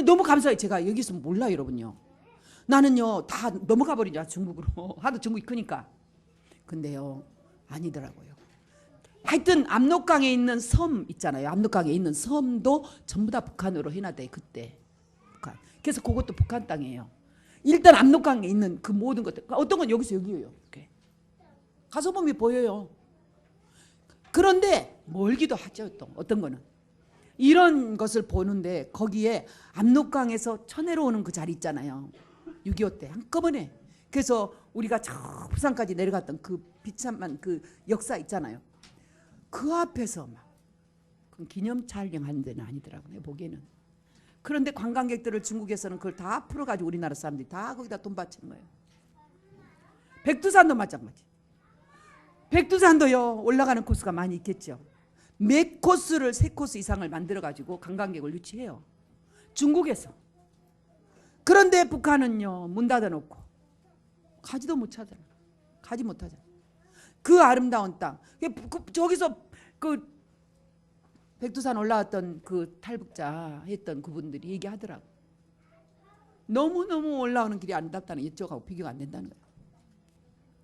너무 감사해요. 제가 여기서 몰라요, 여러분요. 나는요 다 넘어가 버린 줄 알아, 중국으로. 하도 중국이 크니까. 근데요 아니더라고요. 하여튼 압록강에 있는 섬 있잖아요. 압록강에 있는 섬도 전부 다 북한으로 해놨대 그때. 북한. 그래서 그것도 북한 땅이에요. 일단 압록강에 있는 그 모든 것들 어떤 건 여기서 여기예요. 이렇게. 가서 보면 보여요. 그런데 멀기도 하죠. 또 어떤 거는 이런 것을 보는데 거기에 압록강에서 쳐내려 오는 그 자리 있잖아요. 6.25 때 한꺼번에. 그래서 우리가 저 부산까지 내려갔던 그 비참한 그 역사 있잖아요. 그 앞에서 막 기념 촬영하는 데는 아니더라고요. 내 보기에는. 그런데 관광객들을 중국에서는 그걸 다 풀어가지고 우리나라 사람들이 다 거기다 돈 바치는 거예요. 백두산도 마찬가지. 백두산도요 올라가는 코스가 많이 있겠죠. 몇 코스를 3코스 이상을 만들어가지고 관광객을 유치해요. 중국에서. 그런데 북한은요 문 닫아놓고 가지도 못하잖아. 가지 못하잖아. 그 아름다운 땅. 저기서 그 백두산 올라왔던 그 탈북자 했던 그분들이 얘기하더라고. 너무너무 올라오는 길이 아름답다는 이쪽하고 비교가 안 된다는 거예요.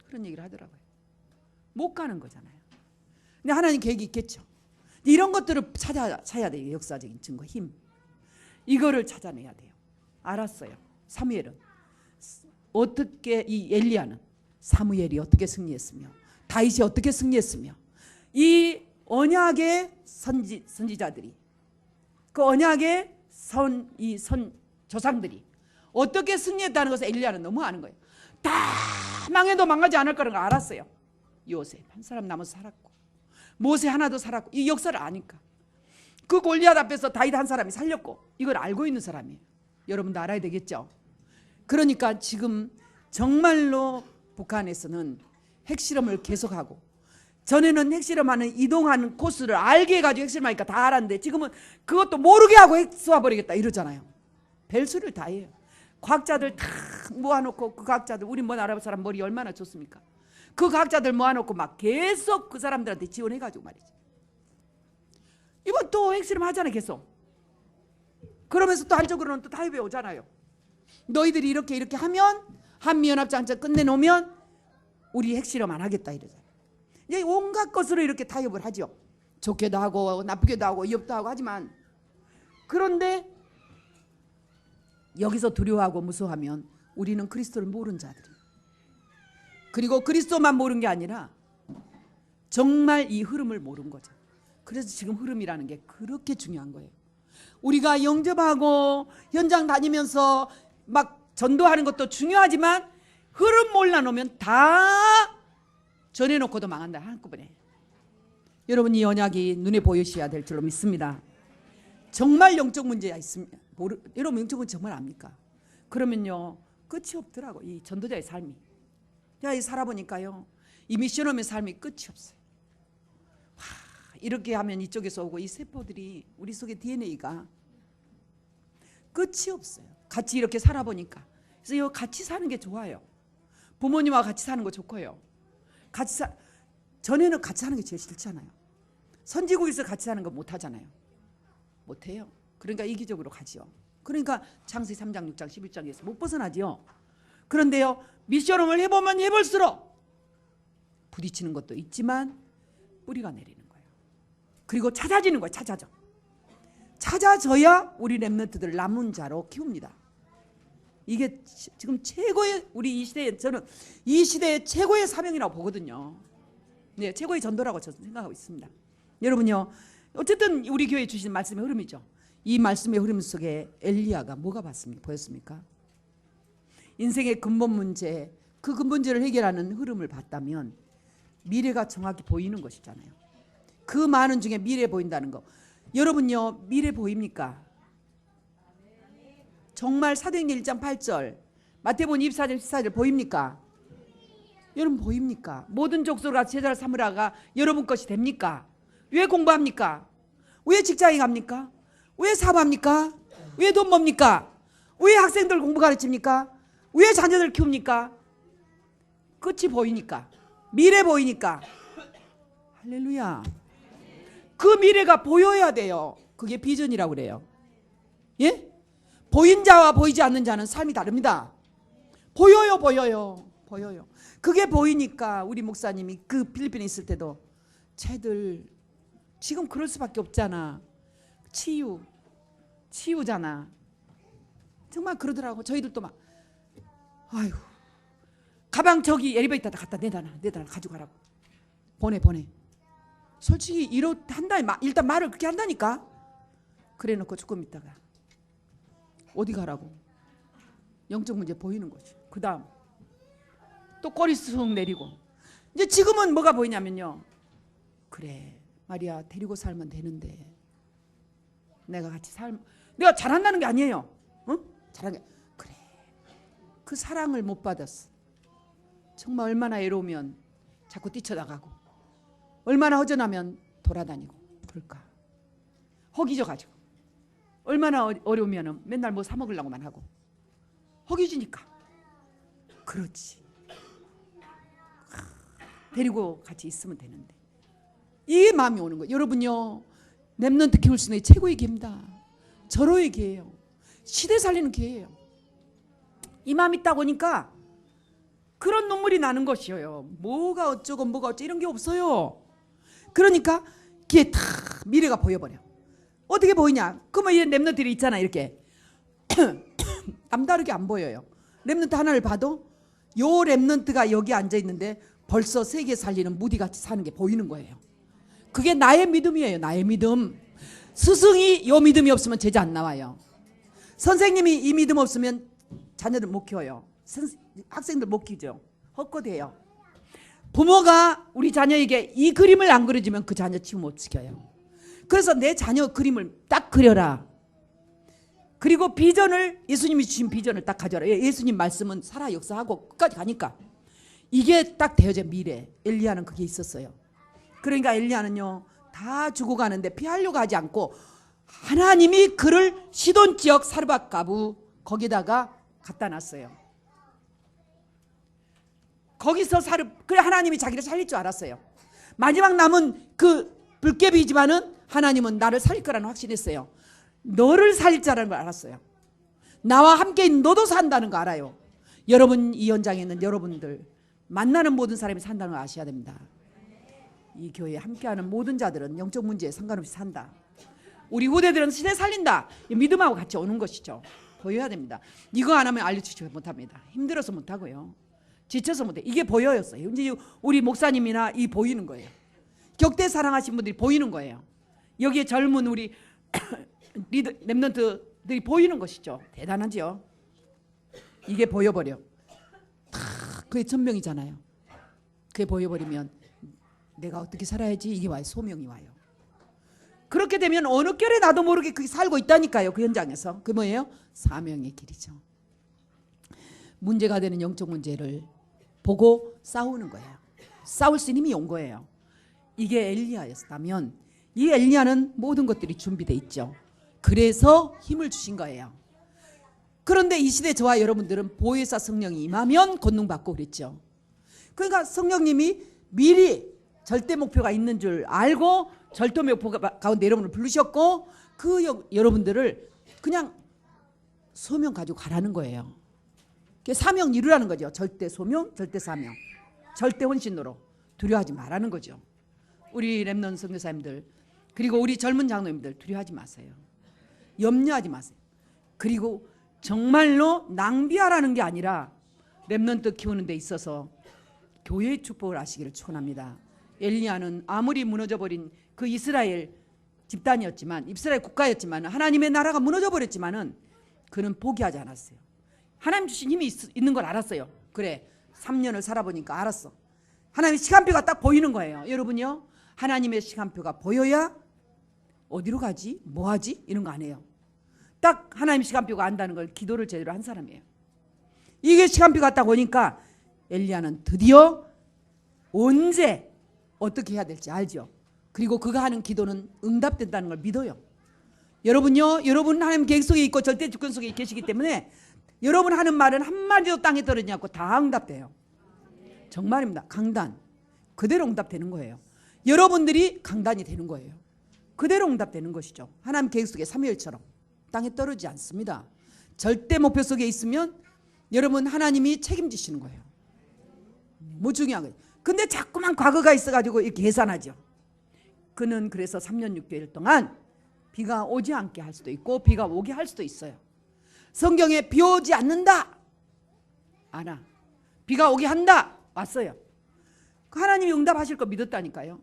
그런 얘기를 하더라고요. 못 가는 거잖아요. 근데 하나님 계획이 있겠죠. 이런 것들을 찾아야 돼요. 역사적인 증거, 힘. 이거를 찾아내야 돼요. 알았어요. 사무엘은 어떻게, 이 엘리야는 사무엘이 어떻게 승리했으며 다윗이 어떻게 승리했으며 이 언약의 선지자들이, 그 언약의 조상들이 어떻게 승리했다는 것을 엘리야는 너무 아는 거예요. 다 망해도 망하지 않을 거라는 걸 알았어요. 요셉 한 사람 남아서 살았고 모세 하나도 살았고 이 역사를 아니까. 그 골리앗 앞에서 다윗 한 사람이 살렸고 이걸 알고 있는 사람이에요. 여러분도 알아야 되겠죠. 그러니까 지금 정말로 북한에서는 핵실험을 계속하고, 전에는 핵실험하는 이동하는 코스를 알게 해가지고 핵실험하니까 다 알았는데 지금은 그것도 모르게 하고 핵 쏘아버리겠다 이러잖아요. 별소리를 다 해요. 과학자들 다 모아놓고, 그 과학자들, 우리 먼 아랍 사람 머리 얼마나 좋습니까? 그 과학자들 모아놓고 막 계속 그 사람들한테 지원해가지고 말이지. 이번 또 핵실험 하잖아요. 계속. 그러면서 또 한쪽으로는 또 타협해 오잖아요. 너희들이 이렇게 하면, 한미연합장전 끝내놓으면 우리 핵실험 안 하겠다 이러잖아요. 이제 온갖 것으로 이렇게 타협을 하죠. 좋게도 하고 나쁘게도 하고 위협도 하고 하지만, 그런데 여기서 두려워하고 무서워하면 우리는 그리스도를 모르는 자들이에요. 그리고 그리스도만 모르는 게 아니라 정말 이 흐름을 모르는 거죠. 그래서 지금 흐름이라는 게 그렇게 중요한 거예요. 우리가 영접하고 현장 다니면서 막 전도하는 것도 중요하지만 흐름 몰라놓으면 다 전해놓고도 망한다 한꺼번에. 여러분, 이 언약이 눈에 보이셔야 될 줄로 믿습니다. 정말 영적 문제가 있습니다. 여러분, 영적 문제 정말 압니까? 그러면요 끝이 없더라고. 이 전도자의 삶이. 제가 살아보니까요, 이 미션홈의 삶이 끝이 없어요. 이렇게 하면 이쪽에서 오고, 이 세포들이 우리 속의 DNA가 끝이 없어요. 같이 이렇게 살아보니까. 그래서 같이 사는 게 좋아요. 부모님하고 같이 사는 거 좋고요. 전에는 같이 사는 게 제일 싫잖아요. 선지국에서 같이 사는 거 못하잖아요. 못해요. 그러니까 이기적으로 가지요. 그러니까 창세기 3장, 6장, 11장에서 못 벗어나지요. 그런데요, 미션홈을 해보면 해볼수록 부딪히는 것도 있지만 뿌리가 내리는 거예요. 그리고 찾아지는 거예요. 찾아져야 우리 렘넌트들 남은 자로 키웁니다. 이게 지금 최고의, 우리 이 시대에, 저는 이 시대의 최고의 사명이라고 보거든요. 네, 최고의 전도라고 저는 생각하고 있습니다. 여러분요, 어쨌든 우리 교회에 주신 말씀의 흐름이죠. 이 말씀의 흐름 속에 엘리야가 뭐가 보였습니까? 인생의 근본 문제, 그 근본제를 해결하는 흐름을 봤다면 미래가 정확히 보이는 것이잖아요. 그 많은 중에 미래 보인다는 거. 여러분요, 미래 보입니까? 정말 사도행전 1장 8절, 마태복음 24장 14절 보입니까? 여러분 보입니까? 모든 족속으로 제자를 삼으라가 여러분 것이 됩니까? 왜 공부합니까? 왜 직장에 갑니까? 왜 사업합니까? 왜 돈 봅니까? 왜 학생들 공부 가르칩니까? 왜 자녀들 키웁니까? 끝이 보이니까, 미래 보이니까. 할렐루야. 그 미래가 보여야 돼요. 그게 비전이라고 그래요. 예? 보인 자와 보이지 않는 자는 삶이 다릅니다. 보여요. 그게 보이니까 우리 목사님이 그 필리핀에 있을 때도 쟤들 지금 그럴 수밖에 없잖아. 치유잖아. 정말 그러더라고. 저희들도 막, 아유, 가방 저기 엘리베이터에다 갖다 내다 가지고 가라고. 보내. 솔직히 이렇단다. 일단 말을 그렇게 한다니까. 그래 놓고 조금 있다가 어디 가라고. 영적 문제 보이는 거지. 그 다음 또 꼬리 쑥 내리고. 이제 지금은 뭐가 보이냐면요, 그래 말이야, 데리고 살면 되는데 내가 내가 잘한다는 게 아니에요. 응? 잘한 게, 그래, 그 사랑을 못 받았어. 정말 얼마나 애로우면 자꾸 뛰쳐나가고, 얼마나 허전하면 돌아다니고 그럴까. 허기져가지고, 얼마나 어려우면 맨날 뭐 사 먹으려고만 하고 허기지니까. 그렇지, 데리고 같이 있으면 되는데. 이게 마음이 오는 거예요. 여러분요, 렘넌트 키울 수 있는 최고의 기회입니다. 절호의 기회예요. 시대 살리는 기회예요. 이 마음이 딱 오니까 그런 눈물이 나는 것이에요. 뭐가 어쩌고 뭐가 어쩌고 이런 게 없어요. 그러니까 기회 탁 미래가 보여버려. 어떻게 보이냐? 그러면 이 렘넌트들이 있잖아. 이렇게 남다르게 안 보여요. 렘넌트 하나를 봐도 요 렘넌트가 여기 앉아 있는데 벌써 세계 살리는 무디같이 사는 게 보이는 거예요. 그게 나의 믿음이에요. 나의 믿음. 스승이 요 믿음이 없으면 제자 안 나와요. 선생님이 이 믿음 없으면 자녀들 못 키워요. 학생들 못 키우죠. 헛것이에요. 부모가 우리 자녀에게 이 그림을 안 그려주면 그 자녀 치유 못 시켜요. 그래서 내 자녀 그림을 딱 그려라. 그리고 비전을, 예수님이 주신 비전을 딱 가져라. 예수님 말씀은 살아 역사하고 끝까지 가니까 이게 딱 되어져. 미래. 엘리야는 그게 있었어요. 그러니까 엘리야는요 다 죽어가는데 피하려고 하지 않고 하나님이 그를 시돈 지역 사르밧 가부 거기다가 갖다 놨어요. 거기서 그래 하나님이 자기를 살릴 줄 알았어요. 마지막 남은 그 불개비지만은 하나님은 나를 살릴 거라는 확신했어요. 너를 살릴 줄 알았는 걸 알았어요. 나와 함께 있는 너도 산다는 거 알아요. 여러분 이 현장에 있는 여러분들 만나는 모든 사람이 산다는 걸 아셔야 됩니다. 이 교회에 함께하는 모든 자들은 영적 문제에 상관없이 산다. 우리 후대들은 시대 살린다. 믿음하고 같이 오는 것이죠. 보여야 됩니다. 이거 안 하면 알려주지 못합니다. 힘들어서 못하고요. 지쳐서 못해. 이게 보여였어요. 이제 우리 목사님이나 이 보이는 거예요. 격대 사랑하신 분들이 보이는 거예요. 여기에 젊은 우리 렘넌트들이 보이는 것이죠. 대단하죠. 이게 보여버려. 다 그게 천명이잖아요. 그게 보여버리면 내가 어떻게 살아야지 이게 와요. 소명이 와요. 그렇게 되면 어느 결에 나도 모르게 그게 살고 있다니까요. 그 현장에서. 그게 뭐예요? 사명의 길이죠. 문제가 되는 영적 문제를 보고 싸우는 거예요. 싸울 수 있는 힘이 온 거예요. 이게 엘리야였다면 이 엘리야는 모든 것들이 준비되어 있죠. 그래서 힘을 주신 거예요. 그런데 이 시대 저와 여러분들은 보혜사 성령이 임하면 권능받고 그랬죠. 그러니까 성령님이 미리 절대 목표가 있는 줄 알고 절대 목표 가운데 여러분을 부르셨고 그 여러분들을 그냥 소명 가지고 가라는 거예요. 사명 이루라는 거죠. 절대 소명, 절대 사명, 절대 헌신으로 두려워하지 말라는 거죠. 우리 렘넌트 선교사님들 그리고 우리 젊은 장로님들 두려워하지 마세요. 염려하지 마세요. 그리고 정말로 낭비하라는 게 아니라 렘넌트 키우는 데 있어서 교회의 축복을 하시기를 축원합니다. 엘리야는 아무리 무너져버린 그 이스라엘 집단이었지만 이스라엘 국가였지만 하나님의 나라가 무너져버렸지만은 그는 포기하지 않았어요. 하나님 주신 힘이 있는 걸 알았어요. 그래 3년을 살아보니까 알았어. 하나님의 시간표가 딱 보이는 거예요. 여러분요 하나님의 시간표가 보여야 어디로 가지? 뭐 하지? 이런 거 안 해요. 딱 하나님 시간표가 안다는 걸 기도를 제대로 한 사람이에요. 이게 시간표가 딱 오니까 엘리야는 드디어 언제 어떻게 해야 될지 알죠. 그리고 그가 하는 기도는 응답된다는 걸 믿어요. 여러분요 여러분 하나님 계획 속에 있고 절대 주권 속에 계시기 때문에 여러분 하는 말은 한마디도 땅에 떨어지지 않고 다 응답돼요. 정말입니다. 강단 그대로 응답되는 거예요. 여러분들이 강단이 되는 거예요. 그대로 응답되는 것이죠. 하나님 계획 속에 사무엘처럼 땅에 떨어지지 않습니다. 절대 목표 속에 있으면 여러분 하나님이 책임지시는 거예요. 뭐 중요한 거예요. 근데 자꾸만 과거가 있어가지고 이렇게 계산하죠. 그는 그래서 3년 6개월 동안 비가 오지 않게 할 수도 있고 비가 오게 할 수도 있어요. 성경에 비 오지 않는다 안 와. 비가 오게 한다 왔어요. 하나님이 응답하실 거 믿었다니까요.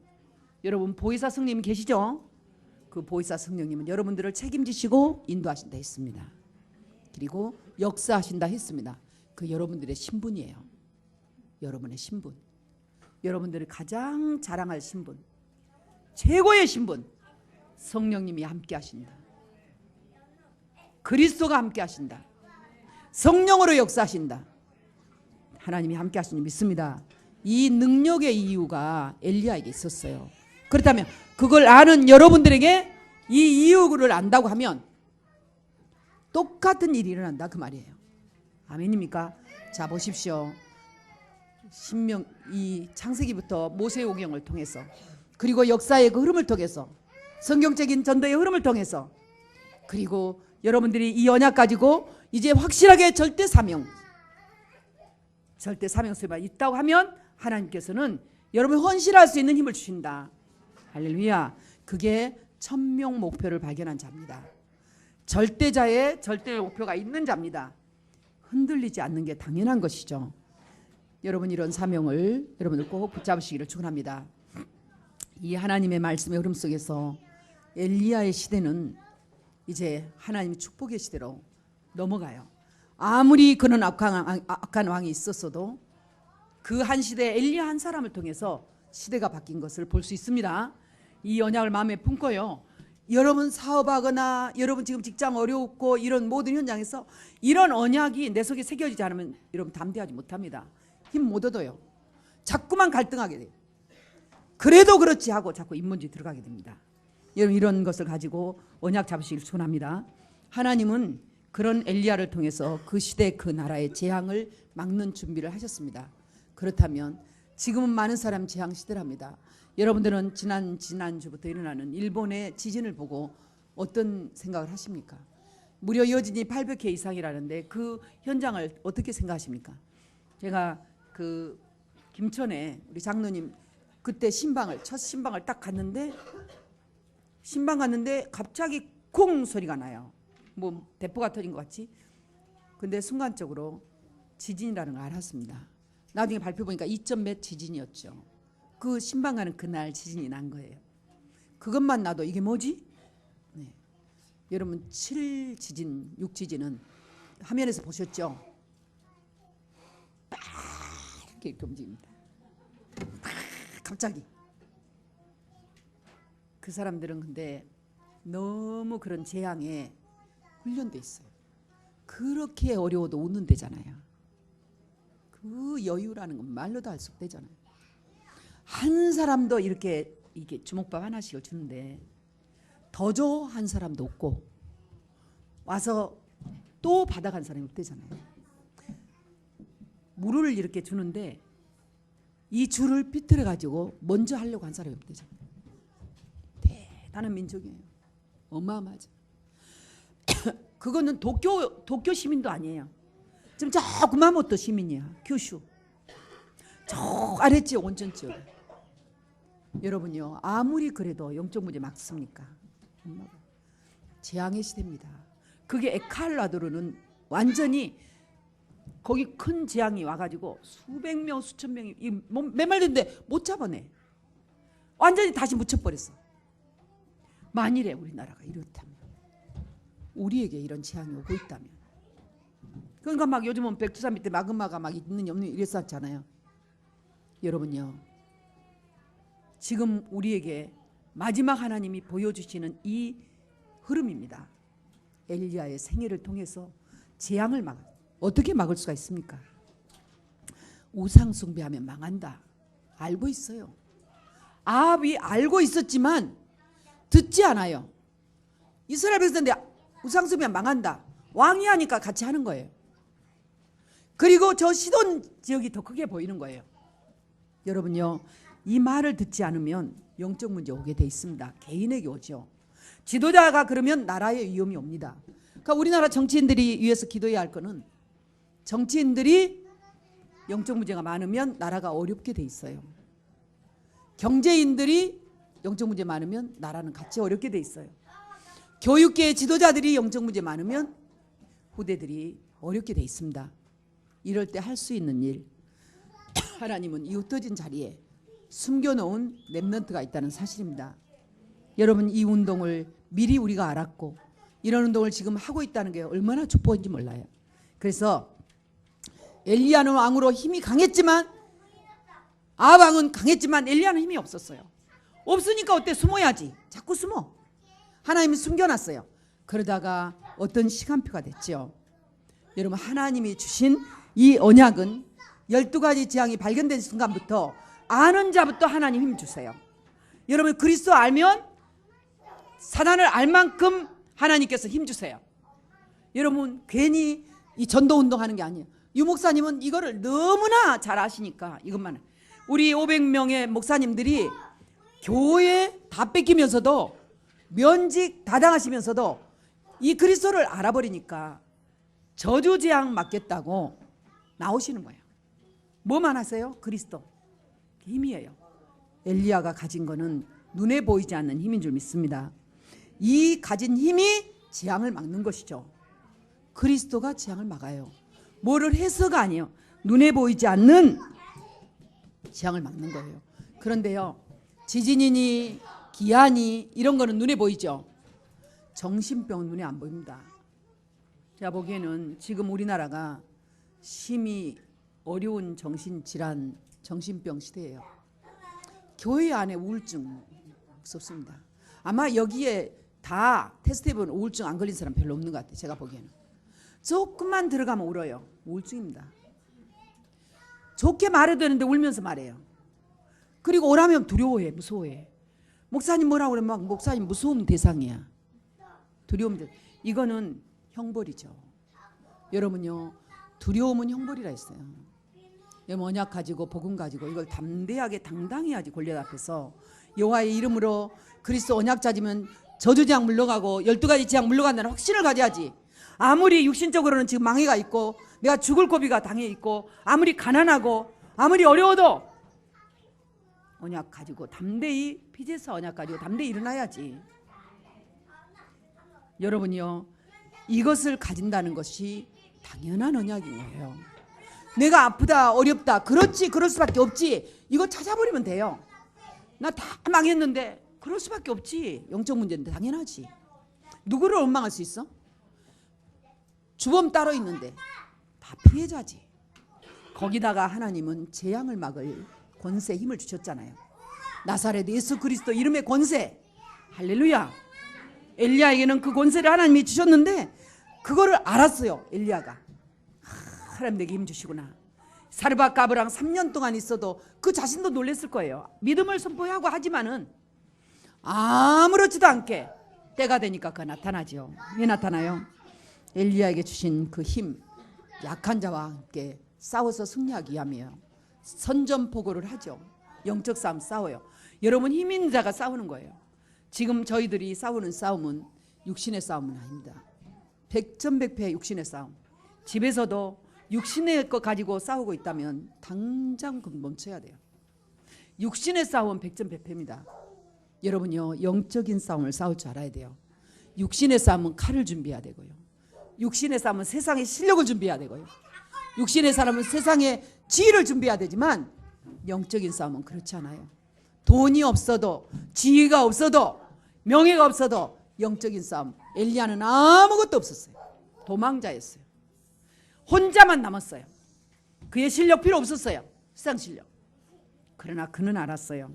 여러분 보혜사 성령님 계시죠? 그 보혜사 성령님은 여러분들을 책임지시고 인도하신다 했습니다. 그리고 역사하신다 했습니다. 그 여러분들의 신분이에요. 여러분의 신분. 여러분들이 가장 자랑할 신분. 최고의 신분. 성령님이 함께 하신다. 그리스도가 함께 하신다. 성령으로 역사하신다. 하나님이 함께 하시니 믿습니다. 이 능력의 이유가 엘리야에게 있었어요. 그렇다면 그걸 아는 여러분들에게 이 이유를 안다고 하면 똑같은 일이 일어난다 그 말이에요. 아멘입니까? 자 보십시오. 신명 이 창세기부터 모세오경을 통해서 그리고 역사의 그 흐름을 통해서 성경적인 전도의 흐름을 통해서, 그리고 여러분들이 이 언약 가지고 이제 확실하게 절대 사명 수에만 있다고 하면 하나님께서는 여러분이 헌신할 수 있는 힘을 주신다. 할렐루야. 그게 천명 목표를 발견한 자입니다. 절대자의 절대 목표가 있는 자입니다. 흔들리지 않는 게 당연한 것이죠. 여러분, 이런 사명을 여러분들 꼭 붙잡으시기를 축원합니다. 이 하나님의 말씀의 흐름 속에서 엘리야의 시대는 이제 하나님의 축복의 시대로 넘어가요. 아무리 그런 악한 왕이 있었어도 그 한 시대에 엘리야 한 사람을 통해서 시대가 바뀐 것을 볼 수 있습니다. 이 언약을 마음에 품고요. 여러분 사업하거나 여러분 지금 직장 어렵고 이런 모든 현장에서 이런 언약이 내 속에 새겨지지 않으면 여러분 담대하지 못합니다. 힘 못 얻어요. 자꾸만 갈등하게 돼요. 그래도 그렇지 하고 자꾸 인문주의 들어가게 됩니다. 여러분, 이런 것을 가지고 언약 잡으시길 축원합니다. 하나님은 그런 엘리야를 통해서 그 시대 그 나라의 재앙을 막는 준비를 하셨습니다. 그렇다면 지금은 많은 사람 재앙 시대랍니다. 여러분들은 지난주부터 일어나는 일본의 지진을 보고 어떤 생각을 하십니까? 무려 여진이 800회 이상이라는데 그 현장을 어떻게 생각하십니까? 제가 그 김천에 우리 장로님 그때 첫 신방을 딱 갔는데 갑자기 쿵 소리가 나요. 뭐 대포가 터진 것 같이. 근데 순간적으로 지진이라는 걸 알았습니다. 나중에 발표 보니까 2점 몇 지진이었죠. 그 신방 가는 그날 지진이 난 거예요. 그것만 나도 이게 뭐지? 네. 여러분 7지진, 6지진은 화면에서 보셨죠? 이렇게 움직입니다. 갑자기. 그 사람들은 근데 너무 그런 재앙에 훈련돼 있어요. 그렇게 어려워도 웃는 데잖아요. 그 여유라는 건 말로도 할 수 없대잖아요. 한 사람도 이렇게 주먹밥 하나씩을 주는데 더 줘 한 사람도 없고 와서 또 받아간 사람이 없대잖아요. 물을 이렇게 주는데 이 줄을 삐뚤어 가지고 먼저 하려고 한 사람이 없대잖아요. 대단한 민족이에요. 어마어마하죠. 그거는 도쿄 시민도 아니에요. 지금 저 구마모토 시민이야. 규슈. 저 아래지 온천 지역. 여러분요, 아무리 그래도 영적 문제 막습니까? 재앙의 시대입니다. 그게 에칼라도르는 완전히 거기 큰 재앙이 와가지고 수백 명, 수천 명이 메말렸는데 못 잡아내. 완전히 다시 묻혀버렸어. 만일에 우리나라가 이렇다면, 우리에게 이런 재앙이 오고 있다면, 그러니까 막 요즘은 백두산 밑에 마그마가 막 있는 없는 이랬었잖아요. 여러분요, 지금 우리에게 마지막 하나님이 보여주시는 이 흐름입니다. 엘리야의 생애를 통해서 재앙을 어떻게 막을 수가 있습니까? 우상 숭배하면 망한다. 알고 있어요. 아합이 알고 있었지만 듣지 않아요. 이스라엘 백성들이 우상 숭배하면 망한다. 왕이 하니까 같이 하는 거예요. 그리고 저 시돈 지역이 더 크게 보이는 거예요. 여러분요, 이 말을 듣지 않으면 영적 문제 오게 돼 있습니다. 개인에게 오죠. 지도자가 그러면 나라에 위험이 옵니다. 그러니까 우리나라 정치인들이 위해서 기도해야 할 거는, 정치인들이 영적 문제가 많으면 나라가 어렵게 돼 있어요. 경제인들이 영적 문제 많으면 나라는 같이 어렵게 돼 있어요. 교육계의 지도자들이 영적 문제 많으면 후대들이 어렵게 돼 있습니다. 이럴 때 할 수 있는 일, 하나님은 이 흩어진 자리에 숨겨놓은 렘넌트가 있다는 사실입니다. 여러분, 이 운동을 미리 우리가 알았고 이런 운동을 지금 하고 있다는 게 얼마나 축복인지 몰라요. 그래서 엘리야는 왕으로 힘이 강했지만, 아합 왕은 강했지만 엘리야는 힘이 없었어요. 없으니까 어때? 숨어야지. 자꾸 숨어. 하나님이 숨겨놨어요. 그러다가 어떤 시간표가 됐죠. 여러분, 하나님이 주신 이 언약은 12가지 재앙이 발견된 순간부터 아는 자부터 하나님 힘 주세요. 여러분, 그리스도 알면 사단을 알 만큼 하나님께서 힘 주세요. 여러분, 괜히 이 전도 운동하는 게 아니에요. 유 목사님은 이거를 너무나 잘 아시니까 이것만. 우리 500명의 목사님들이 교회 다 뺏기면서도 면직 다당하시면서도 이 그리스도를 알아버리니까 저주재앙 맞겠다고 나오시는 거예요. 뭐만 하세요? 그리스도 힘이에요. 엘리야가 가진 거는 눈에 보이지 않는 힘인 줄 믿습니다. 이 가진 힘이 재앙을 막는 것이죠. 그리스도가 재앙을 막아요. 뭐를 해서가 아니에요. 눈에 보이지 않는 재앙을 막는 거예요. 그런데요, 지진이니 기한이 이런 거는 눈에 보이죠. 정신병은 눈에 안 보입니다. 제가 보기에는 지금 우리나라가 심히 어려운 정신질환, 정신병 시대예요. 교회 안에 우울증 없습니다. 아마 여기에 다 테스트해보면 우울증 안 걸린 사람 별로 없는 것 같아요. 제가 보기에는. 조금만 들어가면 울어요. 우울증입니다. 좋게 말해도 되는데 울면서 말해요. 그리고 오라면 두려워해, 무서워해. 목사님 뭐라고 그러면 막 목사님 무서움 대상이야. 두려움 대상. 이거는 형벌이죠. 여러분요, 두려움은 형벌이라 했어요. 여러분 언약 가지고 복음 가지고 이걸 담대하게 당당해야지 골리앗 앞에서 여호와의 이름으로 그리스도 언약 찾으면 저주재앙 물러가고 12가지 재앙 물러간다는 확신을 가져야지. 아무리 육신적으로는 지금 망해가 있고 내가 죽을 고비가 당해 있고 아무리 가난하고 아무리 어려워도 언약 가지고 담대히 피제사 언약 가지고 담대히 일어나야지. 여러분이요, 이것을 가진다는 것이 당연한 언약인 거예요. 내가 아프다 어렵다 그렇지 그럴 수밖에 없지 이거 찾아버리면 돼요. 나 다 망했는데 그럴 수밖에 없지. 영적 문제인데 당연하지. 누구를 원망할 수 있어? 주범 따로 있는데 다 피해자지. 거기다가 하나님은 재앙을 막을 권세 힘을 주셨잖아요. 나사렛 예수 그리스도 이름의 권세. 할렐루야. 엘리야에게는 그 권세를 하나님이 주셨는데 그거를 알았어요. 엘리야가 하나님 내게 힘 주시구나. 사르밧가브랑 3년 동안 있어도 그 자신도 놀랬을 거예요. 믿음을 선포하고 하지만은 아무렇지도 않게 때가 되니까 그가 나타나죠. 왜 나타나요? 엘리야에게 주신 그 힘, 약한 자와 함께 싸워서 승리하기 위함이에요. 선전포고를 하죠. 영적 싸움 싸워요. 여러분 힘 있는 자가 싸우는 거예요. 지금 저희들이 싸우는 싸움은 육신의 싸움은 아닙니다. 백전백패 육신의 싸움. 집에서도 육신의 것 가지고 싸우고 있다면 당장 멈춰야 돼요. 육신의 싸움은 백전백패입니다. 여러분요, 영적인 싸움을 싸울 줄 알아야 돼요. 육신의 싸움은 칼을 준비해야 되고요. 육신의 싸움은 세상의 실력을 준비해야 되고요. 육신의 사람은 세상의 지위를 준비해야 되지만 영적인 싸움은 그렇지 않아요. 돈이 없어도 지위가 없어도 명예가 없어도 영적인 싸움. 엘리야는 아무것도 없었어요. 도망자였어요. 혼자만 남았어요. 그의 실력 필요 없었어요. 세상 실력. 그러나 그는 알았어요.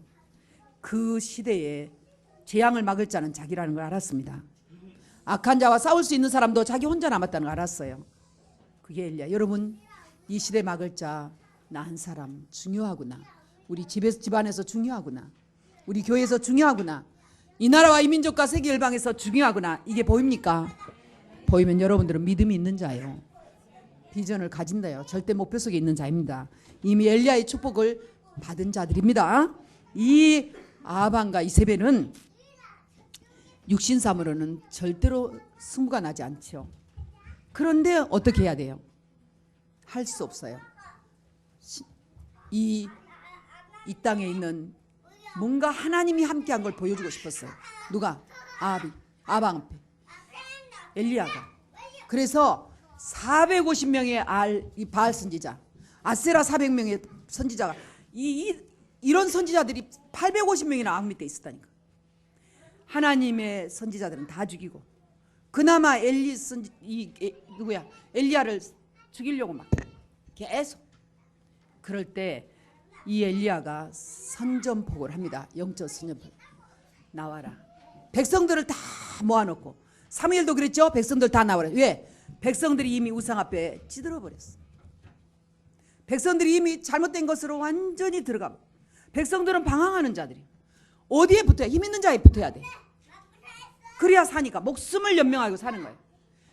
그 시대에 재앙을 막을 자는 자기라는 걸 알았습니다. 악한 자와 싸울 수 있는 사람도 자기 혼자 남았다는 걸 알았어요. 그게 엘리야. 여러분, 이 시대 막을 자 나 한 사람 중요하구나. 우리 집에서 집안에서 중요하구나. 우리 교회에서 중요하구나. 이 나라와 이 민족과 세계 열방에서 중요하구나. 이게 보입니까? 보이면 여러분들은 믿음이 있는 자예요. 비전을 가진다요. 절대 목표 속에 있는 자입니다. 이미 엘리야의 축복을 받은 자들입니다. 이 아합과 이세벨은 육신삼으로는 절대로 승부가 나지 않죠. 그런데 어떻게 해야 돼요? 할 수 없어요. 이 땅에 있는 뭔가 하나님이 함께한 걸 보여주고 싶었어요. 누가? 아합이. 아합 앞에 엘리야가. 그래서 450명의 이 바알 선지자, 아세라 400명의 선지자가 이런 선지자들이 850명이나 아합 밑에 있었다니까. 하나님의 선지자들은 다 죽이고 그나마 엘리야를 죽이려고 막 계속. 그럴 때 이 엘리야가 선전포고를 합니다. 영적 선전포고. 나와라. 백성들을 다 모아놓고 사무엘도 그랬죠. 백성들 다 나와라. 왜? 백성들이 이미 우상 앞에 찌들어 버렸어. 백성들이 이미 잘못된 것으로 완전히 들어가. 백성들은 방황하는 자들이. 어디에 붙어야? 힘 있는 자에 붙어야 돼. 그래야 사니까 목숨을 연명하고 사는 거예요.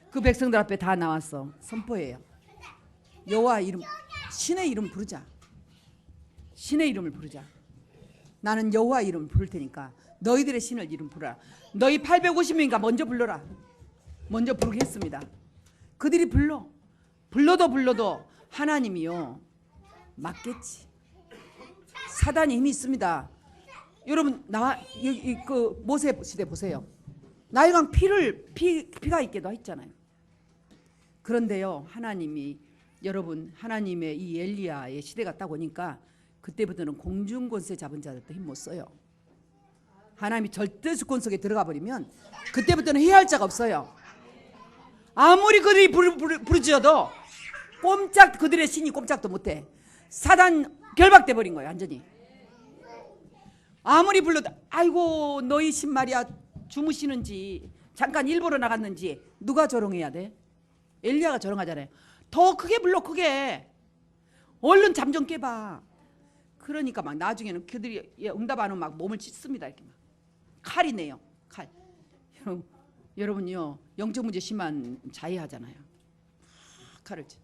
그 백성들 앞에 다 나왔어. 선포해요. 여호와 이름, 신의 이름 부르자. 신의 이름을 부르자. 나는 여호와 이름을 부를 테니까 너희들의 신을 이름 부르라. 너희 850명인가 먼저 불러라. 먼저 부르겠습니다. 그들이 불러도 하나님이요 맞겠지. 사단이 힘이 있습니다. 여러분 그 모세 시대 보세요. 나일강 피가 있게 놔 있잖아요. 그런데요 하나님이 여러분 하나님의 이 엘리야의 시대가 딱 오니까 그때부터는 공중권세 잡은 자들도 힘 못 써요. 하나님이 절대 주권 속에 들어가 버리면 그때부터는 해야 할 자가 없어요. 아무리 그들이 부르짖어도 그들의 신이 꼼짝도 못해. 사단 결박돼 버린 거예요 완전히. 아무리 불러도 아이고 너희 신 말이야 주무시는지 잠깐 일보러 나갔는지 누가 조롱해야 돼? 엘리야가 조롱하잖아요. 더 크게 불러 크게. 얼른 잠 좀 깨봐. 그러니까 막 나중에는 그들이 응답 안 오면 막 몸을 찢습니다. 이렇게 막 칼이 내요. 칼. 여러분요 영적 문제 심한 자해하잖아요. 칼을 치.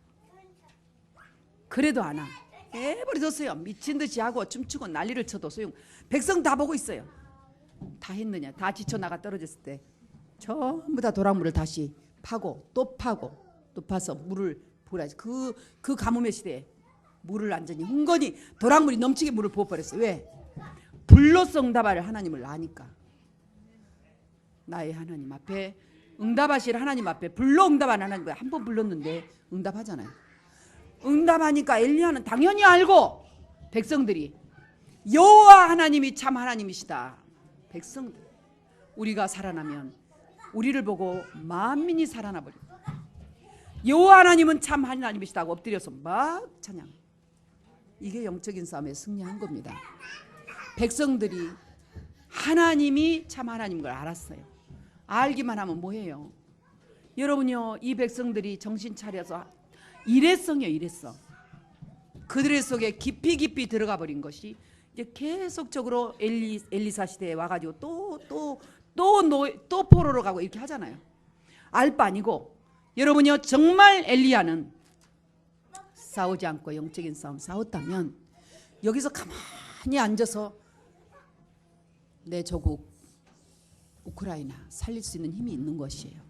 그래도 안 와. 해버려졌어요. 미친 듯이 하고 춤추고 난리를 쳐도 소용. 백성 다 보고 있어요. 다 했느냐? 다 지쳐 나가 떨어졌을 때 전부 다 도랑물을 다시 파고 또 파서 물을 부으라지. 그 가뭄의 시대에 물을 완전히 흥건히 도랑물이 넘치게 물을 부어버렸어요. 왜? 불로써 응답할 하나님을 아니까. 나의 하나님 앞에 응답하실 하나님 앞에 불로 응답하는 하나님 앞에 한 번 불렀는데 응답하잖아요. 응답하니까 엘리야는 당연히 알고 백성들이 여호와 하나님이 참 하나님이시다. 백성들 우리가 살아나면 우리를 보고 만민이 살아나 버리고 여호와 하나님은 참 하나님이시다고 엎드려서 막 찬양. 이게 영적인 싸움에 승리한 겁니다. 백성들이 하나님이 참 하나님인 걸 알았어요. 알기만 하면 뭐해요? 여러분요 이 백성들이 정신 차려서 일회성이요 일회성. 그들의 속에 깊이 들어가 버린 것이 이제 계속적으로 엘리사 시대에 와가지고 또 포로로 가고 이렇게 하잖아요. 알 바 아니고 여러분요 정말 엘리야는 싸우지 않고 영적인 싸움 싸웠다면 여기서 가만히 앉아서 내 조국 우크라이나 살릴 수 있는 힘이 있는 것이에요.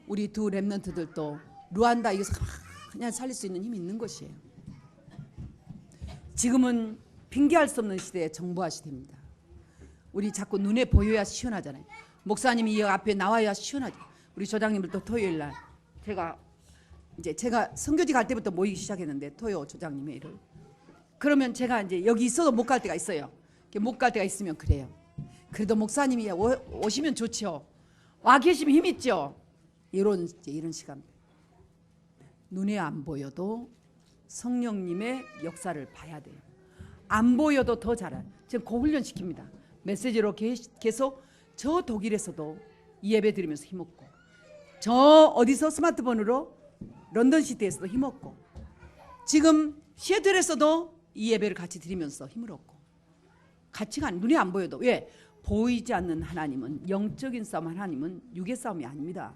우리 두 렘넌트들도 루안다 이것을 그냥 살릴 수 있는 힘이 있는 것이에요. 지금은 핑계할 수 없는 시대에 정보화 시대입니다. 우리 자꾸 눈에 보여야 시원하잖아요. 목사님이 이 앞에 나와야 시원하죠. 우리 조장님들도 토요일날 제가 선교지 갈 때부터 모이기 시작했는데 토요 조장님의 일을 그러면 제가 이제 여기 있어도 못 갈 때가 있어요. 못 갈 때가 있으면 그래요. 그래도 목사님이 오시면 좋죠. 와 계시면 힘 있죠. 이런 시간 눈에 안 보여도 성령님의 역사를 봐야 돼요. 안 보여도 더 잘해요. 지금 그 훈련 시킵니다. 메시지로 계속 저 독일에서도 이 예배 드리면서 힘없고 저 어디서 스마트폰으로 런던 시티에서도 힘없고 지금 시애틀에서도 이 예배를 같이 드리면서 힘을 얻고 같이가 눈에 안 보여도 왜? 보이지 않는 하나님은 영적인 싸움 하나님은 육의 싸움이 아닙니다.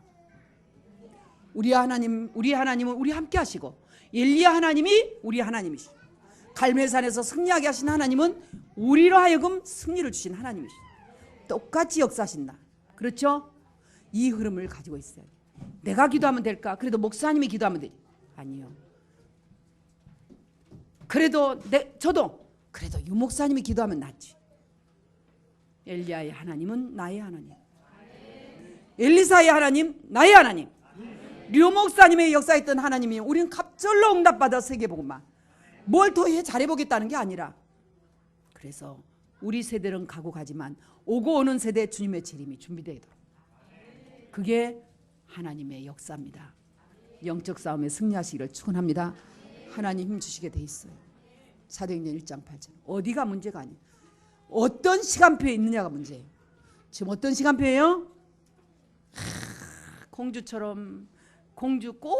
우리 하나님은 우리 함께 하시고 엘리야 하나님이 우리 하나님이시고 갈멜산에서 승리하게 하신 하나님은 우리로 하여금 승리를 주신 하나님이시고 똑같이 역사하신다. 그렇죠? 이 흐름을 가지고 있어요. 내가 기도하면 될까? 그래도 목사님이 기도하면 되지. 아니요. 저도 유 목사님이 기도하면 낫지. 엘리야의 하나님은 나의 하나님. 엘리사의 하나님 나의 하나님. 류 목사님의 역사했던 하나님이 우리는 갑절로 응답받아 세계복음만 뭘 더 잘해보겠다는 게 아니라 그래서 우리 세대는 가고 가지만 오고 오는 세대 주님의 재림이 준비되도록 그게 하나님의 역사입니다. 영적 싸움에 승리하시기를 축원합니다. 하나님 힘 주시게 돼 있어요. 사도행전 1장 8절 어디가 문제가 아니에요. 어떤 시간표에 있느냐가 문제예요. 지금 어떤 시간표예요? 공주처럼 꼭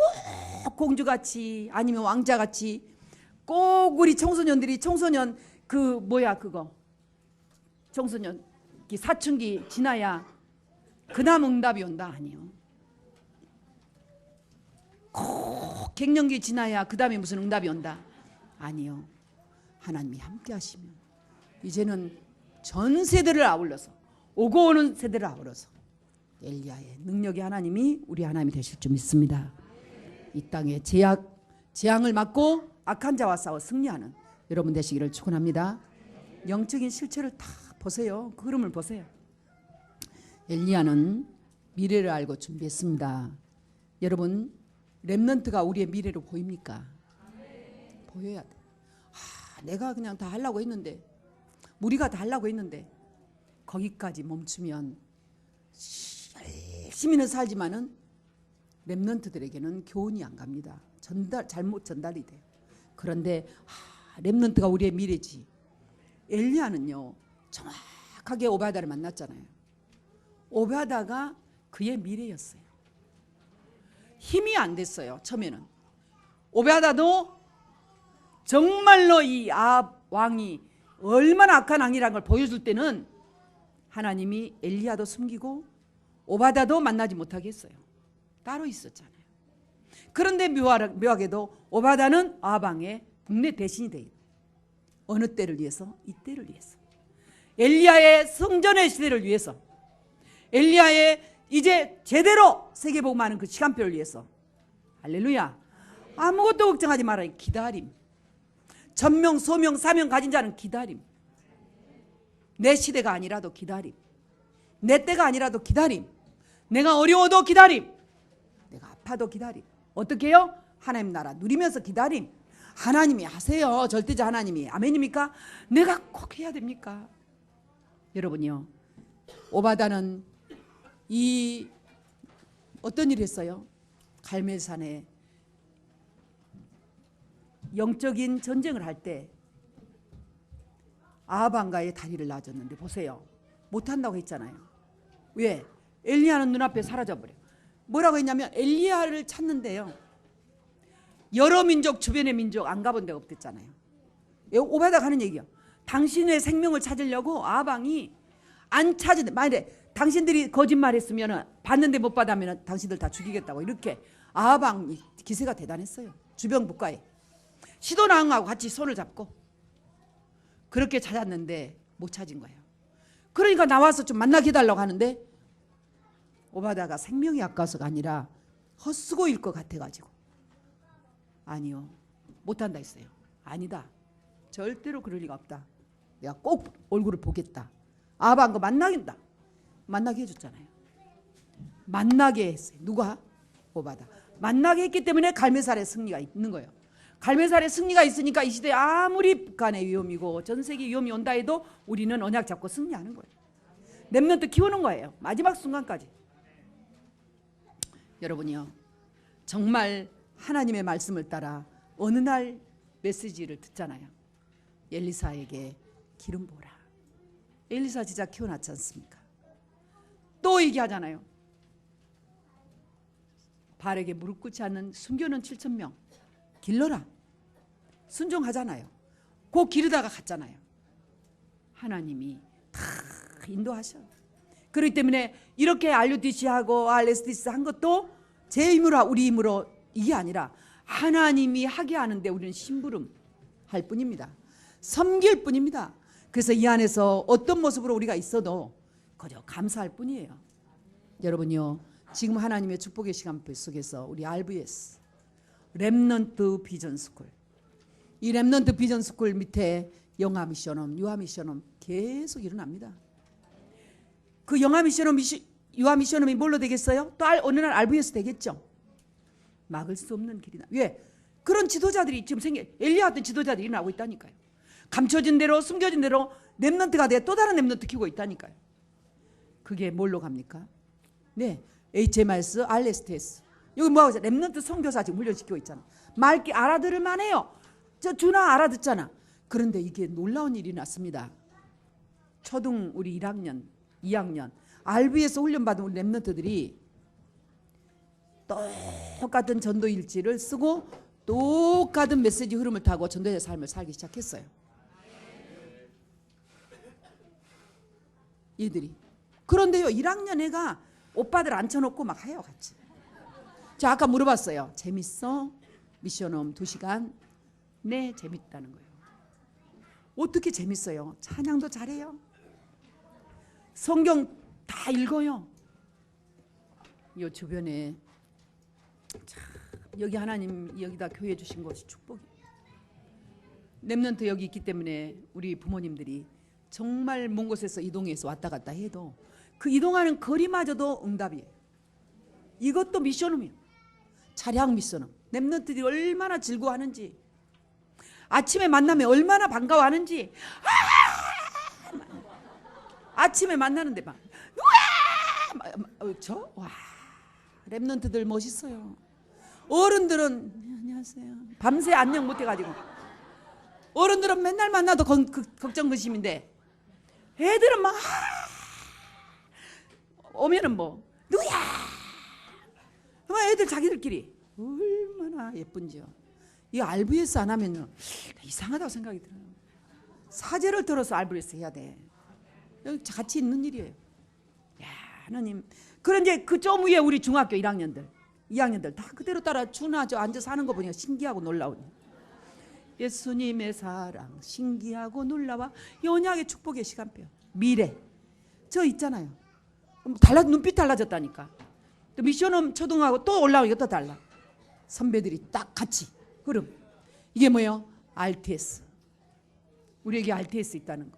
공주같이 아니면 왕자같이 꼭 우리 청소년 청소년 사춘기 지나야 그 다음 응답이 온다. 아니요. 꼭 갱년기 지나야 그 다음에 무슨 응답이 온다. 아니요. 하나님이 함께 하시면 이제는 전 세대를 아울러서 오고 오는 세대를 아울러서 엘리야의 능력의 하나님이 우리 하나님이 되실 줄 믿습니다. 이 땅에 재앙을 맞고 악한 자와 싸워 승리하는 여러분 되시기를 축원합니다. 영적인 실체를 다 보세요. 그 흐름을 보세요. 엘리야는 미래를 알고 준비했습니다. 여러분 렘넌트가 우리의 미래로 보입니까? 보여야 돼. 내가 그냥 다 하려고 했는데, 우리가 다 하려고 했는데 거기까지 멈추면 열심히는 살지만은 렘넌트들에게는 교훈이 안 갑니다. 잘못 전달이 돼요. 그런데 렘넌트가 우리의 미래지. 엘리야는요 정확하게 오바다를 만났잖아요. 오바다가 그의 미래였어요. 힘이 안 됐어요. 처음에는 오바다도 정말로 이 아합 왕이 얼마나 악한 왕이라는 걸 보여줄 때는 하나님이 엘리야도 숨기고 오바다도 만나지 못하게 했어요. 따로 있었잖아요. 그런데 묘하게도 오바다는 아합 왕의 국내 대신이 돼 있어요. 어느 때를 위해서? 이 때를 위해서. 엘리야의 성전의 시대를 위해서. 엘리야의 이제 제대로 세계복음하는 그 시간표를 위해서. 할렐루야. 아무것도 걱정하지 말아요. 기다림. 전명, 소명, 사명 가진 자는 기다림. 내 시대가 아니라도 기다림. 내 때가 아니라도 기다림. 내가 어려워도 기다림. 내가 아파도 기다림. 어떻게 해요? 하나님 나라 누리면서 기다림. 하나님이 하세요. 절대자 하나님이. 아멘입니까? 내가 꼭 해야 됩니까? 여러분요, 오바다는 이 어떤 일을 했어요? 갈멜산에 영적인 전쟁을 할 때 아합 왕가의 다리를 놔줬는데 보세요. 못한다고 했잖아요. 왜? 엘리야는 눈앞에 사라져버려요. 뭐라고 했냐면 엘리야를 찾는데요, 여러 민족, 주변의 민족 안 가본 데가 없댔잖아요. 오바다가 하는 얘기요. 당신의 생명을 찾으려고 아합 왕이 안 찾은데, 만약에 당신들이 거짓말했으면 받는데 못 받으면 당신들 다 죽이겠다고, 이렇게 아합 왕이 기세가 대단했어요. 주변 국가에 시도나항하고 같이 손을 잡고 그렇게 찾았는데 못 찾은 거예요. 그러니까 나와서 좀 만나게 해달라고 하는데 오바다가 생명이 아까워서가 아니라 헛수고일 것 같아가지고 아니요, 못한다 했어요. 아니다, 절대로 그럴 리가 없다. 내가 꼭 얼굴을 보겠다. 아합 거 만나겠다. 만나게 해줬잖아요. 만나게 했어요. 누가? 오바다. 만나게 했기 때문에 갈멜산의 승리가 있는 거예요. 갈멜산의 승리가 있으니까 이 시대에 아무리 북한의 위험이고 전 세계 위험이 온다 해도 우리는 언약 잡고 승리하는 거예요. 렘넌트 키우는 거예요. 마지막 순간까지. 여러분이요, 정말 하나님의 말씀을 따라 어느 날 메시지를 듣잖아요. 엘리사에게 기름 부어라. 엘리사 진짜 키워놨지 않습니까? 또 얘기하잖아요. 바알에게 무릎 꿇지 않는 순교는 7,000명 길러라. 순종하잖아요. 곧 기르다가 갔잖아요. 하나님이 다 인도하셔요. 그렇기 때문에 이렇게 RUTC하고 RSDC 한 것도 제 힘으로, 우리 힘으로 이게 아니라 하나님이 하게 하는데 우리는 심부름 할 뿐입니다. 섬길 뿐입니다. 그래서 이 안에서 어떤 모습으로 우리가 있어도 그저 감사할 뿐이에요. 여러분요, 지금 하나님의 축복의 시간표 속에서 우리 RVS 렘넌트 비전 스쿨, 이 렘넌트 비전 스쿨 밑에 영아 미션홈, 유아 미션홈 계속 일어납니다. 그 영아 미션홈, 유아 미션홈이 뭘로 되겠어요? 또 어느 날 RVS 되겠죠. 막을 수 없는 길이나. 왜? 그런 지도자들이 지금 엘리야 같은 지도자들이 일어나고 있다니까요. 감춰진 대로, 숨겨진 대로 렘넌트가 돼 또 다른 렘넌트 키우고 있다니까요. 그게 뭘로 갑니까? 네, HMS, RSTS. 여기 뭐하고 있어요? 렘넌트 선교사 지금 훈련시키고 있잖아. 맑게 알아들을 만해요. 저 준아 알아듣잖아. 그런데 이게 놀라운 일이 났습니다. 초등 우리 1학년, 2학년 RV에서 훈련받은 우리 렘넌트들이 똑같은 전도 일지를 쓰고 똑같은 메시지 흐름을 타고 전도자의 삶을 살기 시작했어요. 얘들이. 그런데요, 1학년 애가 오빠들 앉혀놓고 막 해요, 같이. 저 아까 물어봤어요. 재밌어? 미션홈 2시간? 네, 재밌다는 거예요. 어떻게 재밌어요? 찬양도 잘해요. 성경 다 읽어요. 요 주변에 참 여기 하나님 여기다 교회 주신 것이 축복이에요. 렘넌트 여기 있기 때문에 우리 부모님들이 정말 먼 곳에서 이동해서 왔다 갔다 해도 그 이동하는 거리마저도 응답이에요. 이것도 미션음이에요. 차량 미션음. 렘넌트들이 얼마나 즐거워하는지, 아침에 만나면 얼마나 반가워하는지. 아침에 만나는데 막 저? 와, 렘넌트들 멋있어요. 어른들은 안녕하세요 밤새 안녕 못해가지고, 어른들은 맨날 만나도 걱정 근심인데 애들은 막 오면은 뭐 누구야? 애들 자기들끼리 얼마나 예쁜지요. 이 RVS 안 하면요 이상하다고 생각이 들어요. 사제를 들어서 RVS 해야 돼. 같이 있는 일이에요. 야, 하나님. 그런 이제 그 좀 위에 우리 중학교 1학년들, 2학년들 다 그대로 따라 준하 저 앉아서 하는 거 보니까 신기하고 놀라운. 예수님의 사랑 신기하고 놀라와 연약의 축복의 시간표. 미래 저 있잖아요. 눈빛 달라졌다니까. 또 미션홈 초등하고 또 올라오니까 또 달라. 선배들이 딱 같이 흐름. 이게 뭐예요? RTS. 우리에게 RTS 있다는 거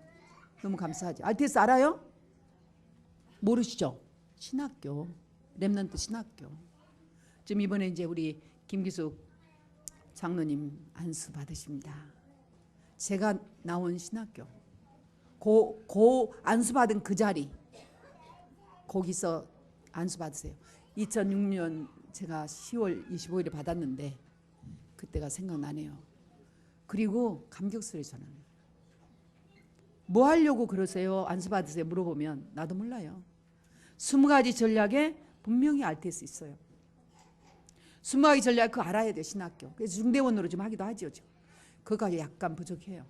너무 감사하죠. RTS 알아요? 모르시죠? 신학교, 렘넌트 신학교. 지금 이번에 이제 우리 김기숙 장로님 안수 받으십니다. 제가 나온 신학교, 고 안수 받은 그 자리, 거기서 안수 받으세요. 2006년 제가 10월 25일에 받았는데 그때가 생각나네요. 그리고 감격스러워요. 저는 뭐 하려고 그러세요? 안수 받으세요? 물어보면 나도 몰라요. 20가지 전략에 분명히 RTS 있어요. 20가지 전략 그거 알아야 돼요. 신학교. 그래서 중대원으로 좀 하기도 하죠. 그거가 약간 부족해요.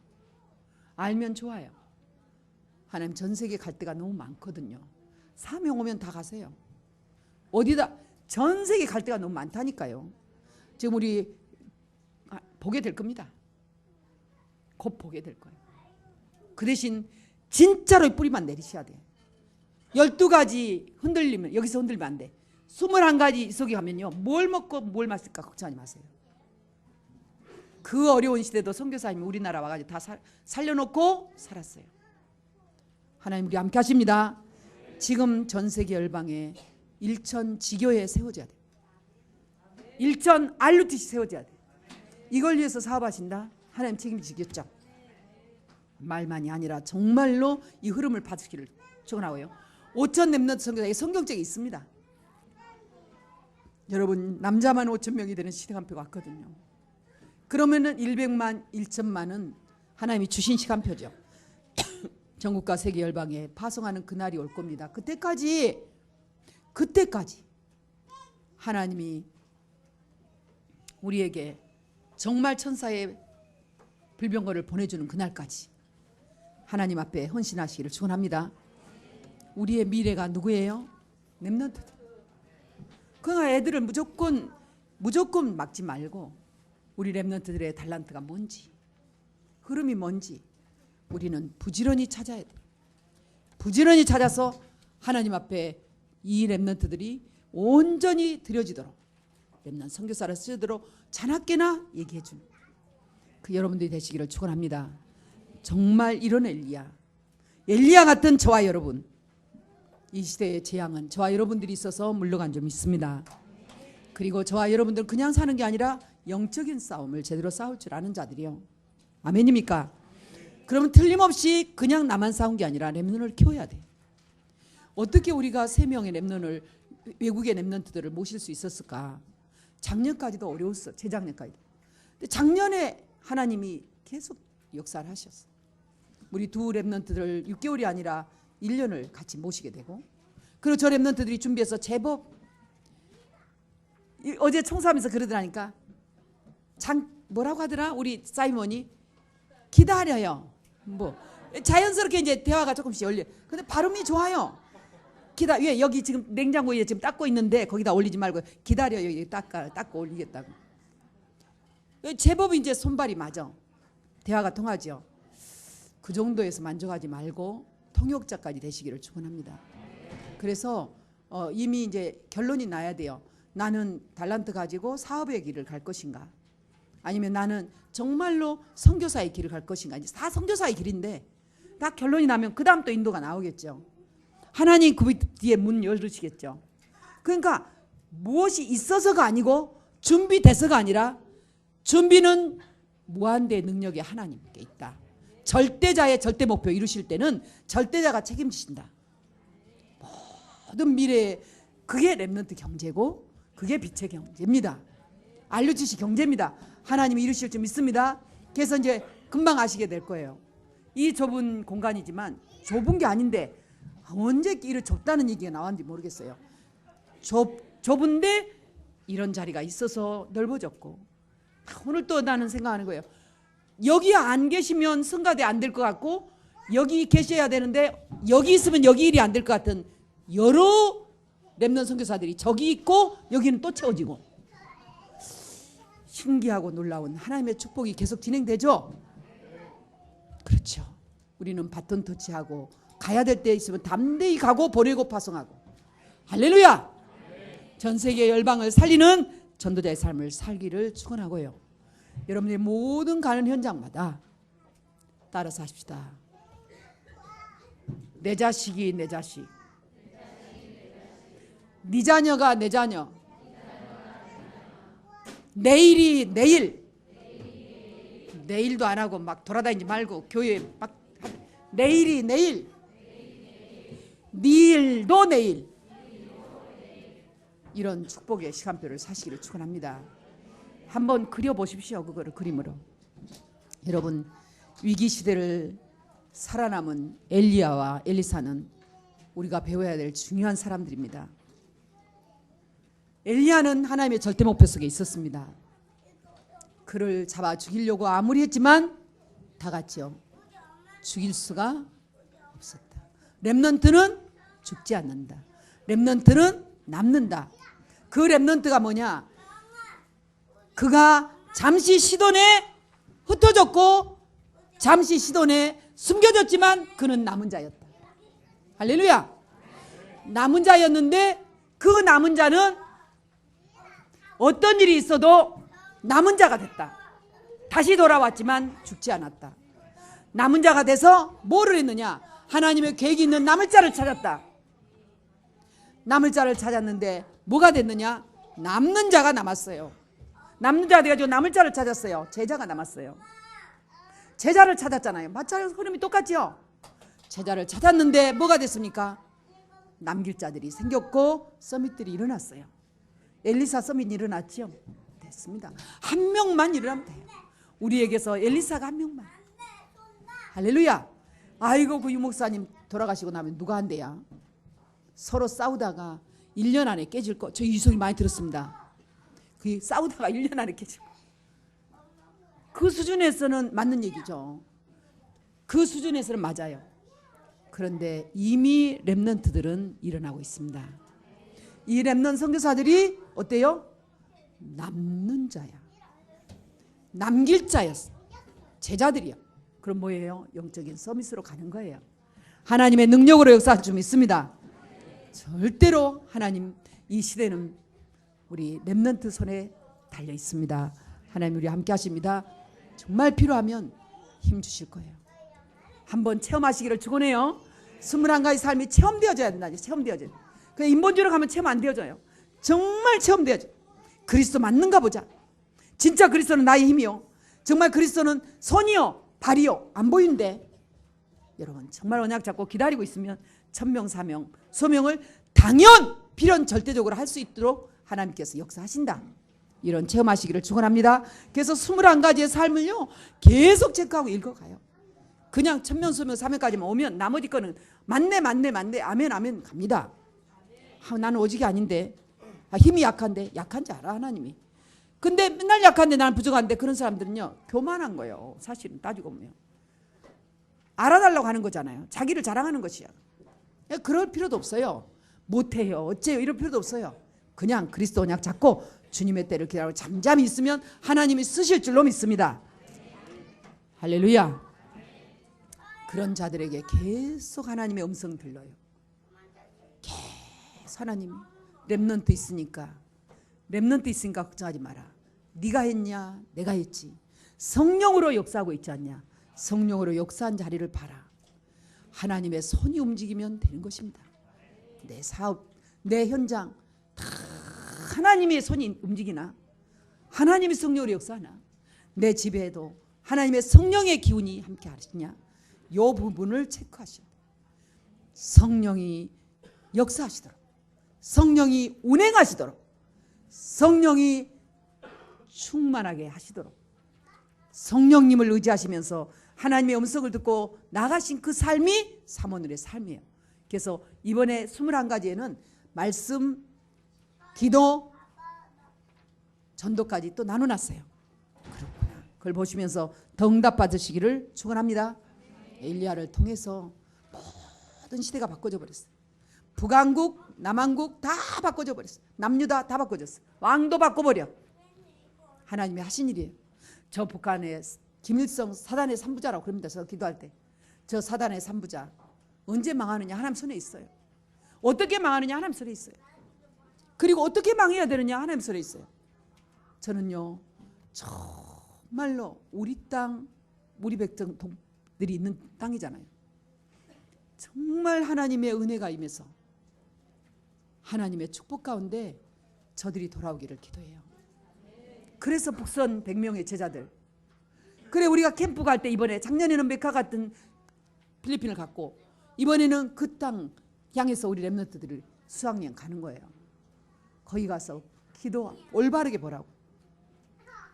알면 좋아요. 하나님 전 세계 갈 데가 너무 많거든요. 사명 오면 다 가세요. 어디다 전 세계 갈 데가 너무 많다니까요. 지금 우리 보게 될 겁니다. 곧 보게 될 거예요. 그 대신 진짜로 뿌리만 내리셔야 돼. 12가지 흔들리면 여기서 흔들면 안 돼. 21가지 속에 가면요 뭘 먹고 뭘 마실까 걱정하지 마세요. 그 어려운 시대도 선교사님이 우리나라 와가지고 다 살려놓고 살았어요. 하나님 우리 함께 하십니다. 지금 전 세계 열방에 일천 지교회 세워져야 돼. 일천 RUTC 세워져야 돼. 이걸 위해서 사업하신다. 하나님 책임지겠죠. 말만이 아니라 정말로 이 흐름을 받으시기를 축원하고요. 5천 렘넌트 선교사에 성경책이 있습니다. 여러분 남자만 5천 명이 되는 시간표가 왔거든요. 그러면은 100만 1천만은 하나님이 주신 시간표죠. 전국과 세계 열방에 파송하는 그날이 올 겁니다. 그때까지 하나님이 우리에게 정말 천사의 불병거를 보내주는 그날까지 하나님 앞에 헌신하시기를 축원합니다. 우리의 미래가 누구예요? 렘넌트들. 그러니까 애들을 무조건 막지 말고 우리 렘넌트들의 달란트가 뭔지, 흐름이 뭔지 우리는 부지런히 찾아야 돼. 부지런히 찾아서 하나님 앞에 이 렘넌트들이 온전히 드려지도록, 렘넌트 선교사를 쓰도록 자나깨나 얘기해 준 그 여러분들이 되시기를 축원합니다. 정말 이런 엘리야 같은 저와 여러분, 이 시대의 재앙은 저와 여러분들이 있어서 물러간 점 있습니다. 그리고 저와 여러분들은 그냥 사는 게 아니라 영적인 싸움을 제대로 싸울 줄 아는 자들이요. 아멘입니까? 그러면 틀림없이 그냥 나만 싸운 게 아니라 렘넌트를 키워야 돼. 어떻게 우리가 3명의 렘넌트를, 외국의 렘넌트들을 모실 수 있었을까? 작년까지도 어려웠어. 재작년까지도. 근데 작년에 하나님이 계속 역사를 하셨어. 우리 두 렘넌트들 6개월이 아니라 1년을 같이 모시게 되고, 그리고 저 렘넌트들이 준비해서 제법 어제 청소하면서 그러더라니까. 뭐라고 하더라? 우리 사이먼이 기다려요. 뭐 자연스럽게 이제 대화가 조금씩 열려. 근데 발음이 좋아요. 왜 여기 지금 냉장고에 지금 닦고 있는데 거기다 올리지 말고 기다려요. 여기 닦고 올리겠다고. 제법 이제 손발이 맞아. 대화가 통하죠. 그 정도에서 만족하지 말고 통역자까지 되시기를 축원합니다. 그래서 이미 이제 결론이 나야 돼요. 나는 달란트 가지고 사업의 길을 갈 것인가, 아니면 나는 정말로 선교사의 길을 갈 것인가. 이제 다 선교사의 길인데 딱 결론이 나면 그 다음 또 인도가 나오겠죠. 하나님 그 뒤에 문 열으시겠죠. 그러니까 무엇이 있어서가 아니고 준비돼서가 아니라, 준비는 무한대의 능력이 하나님께 있다. 절대자의 절대 목표 이루실 때는 절대자가 책임지신다. 모든 미래에 그게 렘넌트 경제고, 그게 빛의 경제입니다. 알려주시 경제입니다. 하나님이 이루실 줄 믿습니다. 그래서 이제 금방 아시게 될 거예요. 이 좁은 공간이지만, 좁은 게 아닌데 언제 이렇게 좁다는 얘기가 나왔는지 모르겠어요. 좁은데 이런 자리가 있어서 넓어졌고, 오늘 또 나는 생각하는 거예요. 여기 안 계시면 성가대 안 될 것 같고, 여기 계셔야 되는데 여기 있으면 여기 일이 안 될 것 같은 여러 렘넌트 선교사들이 저기 있고 여기는 또 채워지고, 신기하고 놀라운 하나님의 축복이 계속 진행되죠. 그렇죠. 우리는 바톤 터치하고 가야 될 때 있으면 담대히 가고 보내고 파송하고, 할렐루야. 전 세계 열방을 살리는 전도자의 삶을 살기를 축원하고요. 여러분의 모든 가는 현장마다 따라서 하십시다. 내 자식이 내 자식, 네 자녀가 내 자녀, 내일이 내일, 내일도 안 하고 막 돌아다니지 말고 교회에 막, 내일이 내일, 내일도 내일, 이런 축복의 시간표를 사시기를 축원합니다. 한번 그려보십시오. 그거를 그림으로. 여러분, 위기 시대를 살아남은 엘리야와 엘리사는 우리가 배워야 될 중요한 사람들입니다. 엘리야는 하나님의 절대 목표 속에 있었습니다. 그를 잡아 죽이려고 아무리 했지만 다 같이요, 죽일 수가 없었다. 렘넌트는 죽지 않는다. 렘넌트는 남는다. 그 렘넌트가 뭐냐? 그가 잠시 시돈에 흩어졌고 잠시 시돈에 숨겨졌지만 그는 남은 자였다. 할렐루야. 남은 자였는데 그 남은 자는 어떤 일이 있어도 남은 자가 됐다. 다시 돌아왔지만 죽지 않았다. 남은 자가 돼서 뭐를 했느냐? 하나님의 계획이 있는 남을 자를 찾았다. 남을 자를 찾았는데 뭐가 됐느냐? 남는 자가 남았어요. 남는 자가 돼가지고 남을 자를 찾았어요. 제자가 남았어요. 제자를 찾았잖아요. 마찬가지로 흐름이 똑같죠. 제자를 찾았는데 뭐가 됐습니까? 남길 자들이 생겼고 서밋들이 일어났어요. 엘리사 서밋이 일어났죠. 됐습니다. 한 명만 일어나면 돼요. 우리에게서 엘리사가 한 명만. 할렐루야. 아이고, 그 유목사님 돌아가시고 나면 누가 한대야? 서로 싸우다가 1년 안에 깨질 거. 저 이 소리 많이 들었습니다. 그 싸우다가 1년 안에 깨질 거. 그 수준에서는 맞는 얘기죠. 그 수준에서는 맞아요. 그런데 이미 렘넌트들은 일어나고 있습니다. 이 렘넌트 선교사들이 어때요? 남는 자야. 남길 자였어. 제자들이야. 그럼 뭐예요? 영적인 서밋으로 가는 거예요. 하나님의 능력으로 역사할 줄 믿습니다. 절대로 하나님, 이 시대는 우리 렘넌트 손에 달려 있습니다. 하나님 우리 함께 하십니다. 정말 필요하면 힘 주실 거예요. 한번 체험하시기를 축원해요. 21가지 삶이 체험되어져야 된다. 체험되어져야 돼. 그냥 인본주의로 가면 체험 안 되어져요. 정말 체험되어져. 그리스도 맞는가 보자. 진짜 그리스도는 나의 힘이요, 정말 그리스도는 손이요 발이요 안 보이는데, 여러분 정말 언약 잡고 기다리고 있으면 천명 사명 소명을 당연 필연 절대적으로 할 수 있도록 하나님께서 역사하신다. 이런 체험하시기를 축원합니다. 그래서 21가지의 삶을요 계속 체크하고 읽어가요. 그냥 천명 소명 사명까지만 오면 나머지 거는 맞네 아멘 아멘 갑니다. 나는 오직이 아닌데, 힘이 약한데, 약한지 알아 하나님이. 근데 맨날 약한데 나는 부족한데, 그런 사람들은요 교만한 거예요. 사실은 따지고 보면 알아달라고 하는 거잖아요. 자기를 자랑하는 것이야. 그럴 필요도 없어요. 못해요 어째요 이럴 필요도 없어요. 그냥 그리스도 언약 잡고 주님의 때를 기다리고 잠잠히 있으면 하나님이 쓰실 줄로 믿습니다. 할렐루야. 그런 자들에게 계속 하나님의 음성 들려요. 계속 하나님 렘넌트 있으니까 걱정하지 마라. 네가 했냐? 내가 했지. 성령으로 역사하고 있지 않냐? 성령으로 역사한 자리를 봐라. 하나님의 손이 움직이면 되는 것입니다. 내 사업, 내 현장 다 하나님의 손이 움직이나? 하나님의 성령으로 역사하나? 내 집에도 하나님의 성령의 기운이 함께 하시냐? 이 부분을 체크하셔야 돼요. 성령이 역사하시도록, 성령이 운행하시도록, 성령이 충만하게 하시도록, 성령님을 의지하시면서 하나님의 음성을 듣고 나가신 그 삶이 사모늘의 삶이에요. 그래서 이번에 21가지에는 말씀, 기도, 전도까지 또 나눠놨어요. 그렇구나. 그걸 보시면서 더 응답 받으시기를 축원합니다. 엘리야를 통해서 모든 시대가 바꿔져 버렸어요. 북왕국, 남왕국 다 바꿔져 버렸어요. 남유다 다 바꿔졌어요. 왕도 바꿔버려. 하나님이 하신 일이에요. 저 북한의 김일성 사단의 3부자라고 그럽니다. 저 기도할 때. 저 사단의 3부자 언제 망하느냐? 하나님 손에 있어요. 어떻게 망하느냐? 하나님 손에 있어요. 그리고 어떻게 망해야 되느냐? 하나님 손에 있어요. 저는요, 정말로 우리 땅, 우리 백성들이 있는 땅이잖아요. 정말 하나님의 은혜가 임해서 하나님의 축복 가운데 저들이 돌아오기를 기도해요. 그래서 북선 100명의 제자들, 그래 우리가 캠프 갈 때 이번에 작년에는 메카 같은 필리핀을 갔고 이번에는 그 땅 향해서 우리 렘넌트들을 수학여행 가는 거예요. 거기 가서 기도 올바르게 보라고.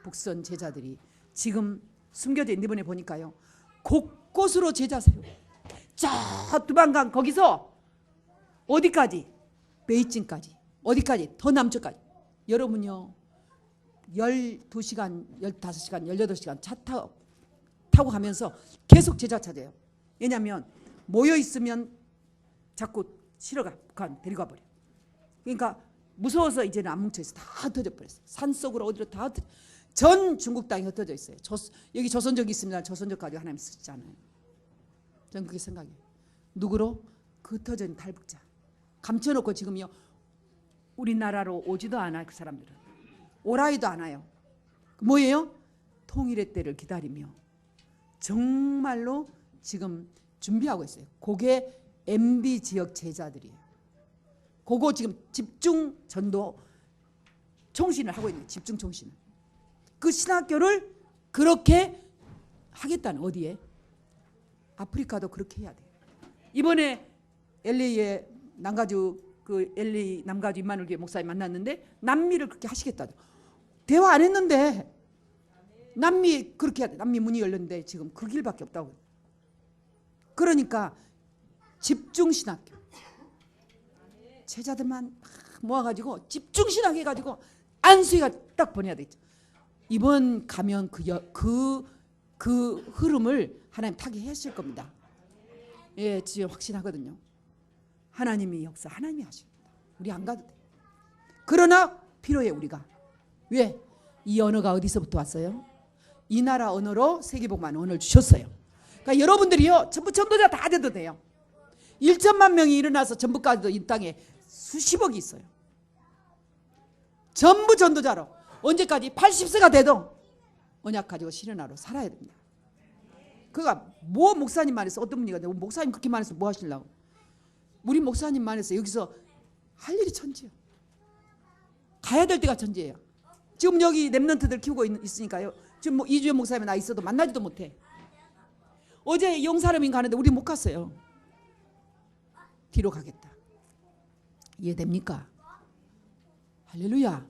북선 제자들이 지금 숨겨져 있는 이번에 보니까요, 곳곳으로 제자 세워. 저 두반강 거기서 어디까지? 베이징까지. 어디까지? 더 남쪽까지. 여러분요, 12시간, 15시간, 18시간 차 타고 가면서 계속 제자 찾아요. 왜냐하면 모여있으면 자꾸 실어가, 북한 데리고 가버려. 그러니까 무서워서 이제는 안 뭉쳐있어. 다 흩어져 버렸어요. 산속으로 어디로 다 흩어져. 전 중국 땅이 흩어져 있어요. 여기 조선족이 있습니다. 조선족 가지고 하나님 쓰시잖아요. 저는 그렇게 생각해요. 누구로? 그 흩어진 탈북자. 감춰놓고 지금요, 우리나라로 오지도 않아요. 그 사람들은. 오라이도 않아요. 뭐예요? 통일의 때를 기다리며 정말로 지금 준비하고 있어요. 그게 MB 지역 제자들이에요. 그거 지금 집중 전도 총신을 하고 있는, 집중 총신을. 그 신학교를 그렇게 하겠다는, 어디에? 아프리카도 그렇게 해야 돼요. 이번에 LA에 남가주, 그 LA 남가주 임마누엘 목사님 만났는데 남미를 그렇게 하시겠다죠. 대화 안 했는데 남미 그렇게 해야 돼. 남미 문이 열렸는데 지금 그 길밖에 없다고. 그러니까 집중 신학교. 제자들만 모아가지고 집중 신학 해가지고 안수희가 딱 보내야 되죠. 이번 가면 그 흐름을 하나님 타게 하실 겁니다. 예, 진짜 확신하거든요. 하나님이 역사, 하나님이 하십니다. 우리 안 가도 돼. 그러나 필요해 우리가. 왜? 이 언어가 어디서부터 왔어요? 이 나라 언어로 세계복음하는 언어를 주셨어요. 그러니까 여러분들이요, 전부 전도자 다 돼도 돼요. 1천만 명이 일어나서 전부까지도 이 땅에 수십억이 있어요. 전부 전도자로 언제까지? 80세가 돼도 언약 가지고 실현하러 살아야 됩니다. 그가 뭐 목사님만 해서, 어떤 분이 가지고 목사님 그렇게만 해서 뭐 하시려고? 우리 목사님만 해서 여기서 할 일이 천지예요. 가야 될 때가 천지예요. 지금 여기 렘넌트들 키우고 있으니까요. 지금 뭐 이주연 목사님 나 있어도 만나지도 못해. 어제 영사람인 가는데 우리 못 갔어요. 뒤로 가겠다. 이해됩니까? 할렐루야.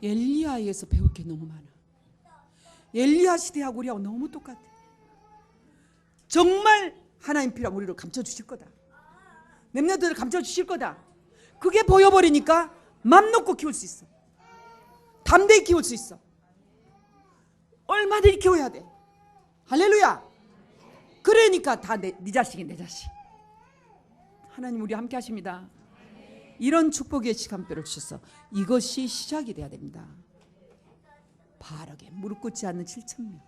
엘리야에서 배울 게 너무 많아. 엘리야 시대하고 우리하고 너무 똑같아. 정말 하나님 필요하면 우리를 감춰주실 거다. 렘넌트들을 감춰주실 거다. 그게 보여버리니까 맘 놓고 키울 수 있어. 담대히 키울 수 있어. 얼마든지 키워야 돼. 할렐루야. 그러니까 다 네 자식이 내 자식. 하나님 우리 함께 하십니다. 이런 축복의 시간표를 주셔서 이것이 시작이 돼야 됩니다. 바르게 무릎 꿇지 않는 7,000명.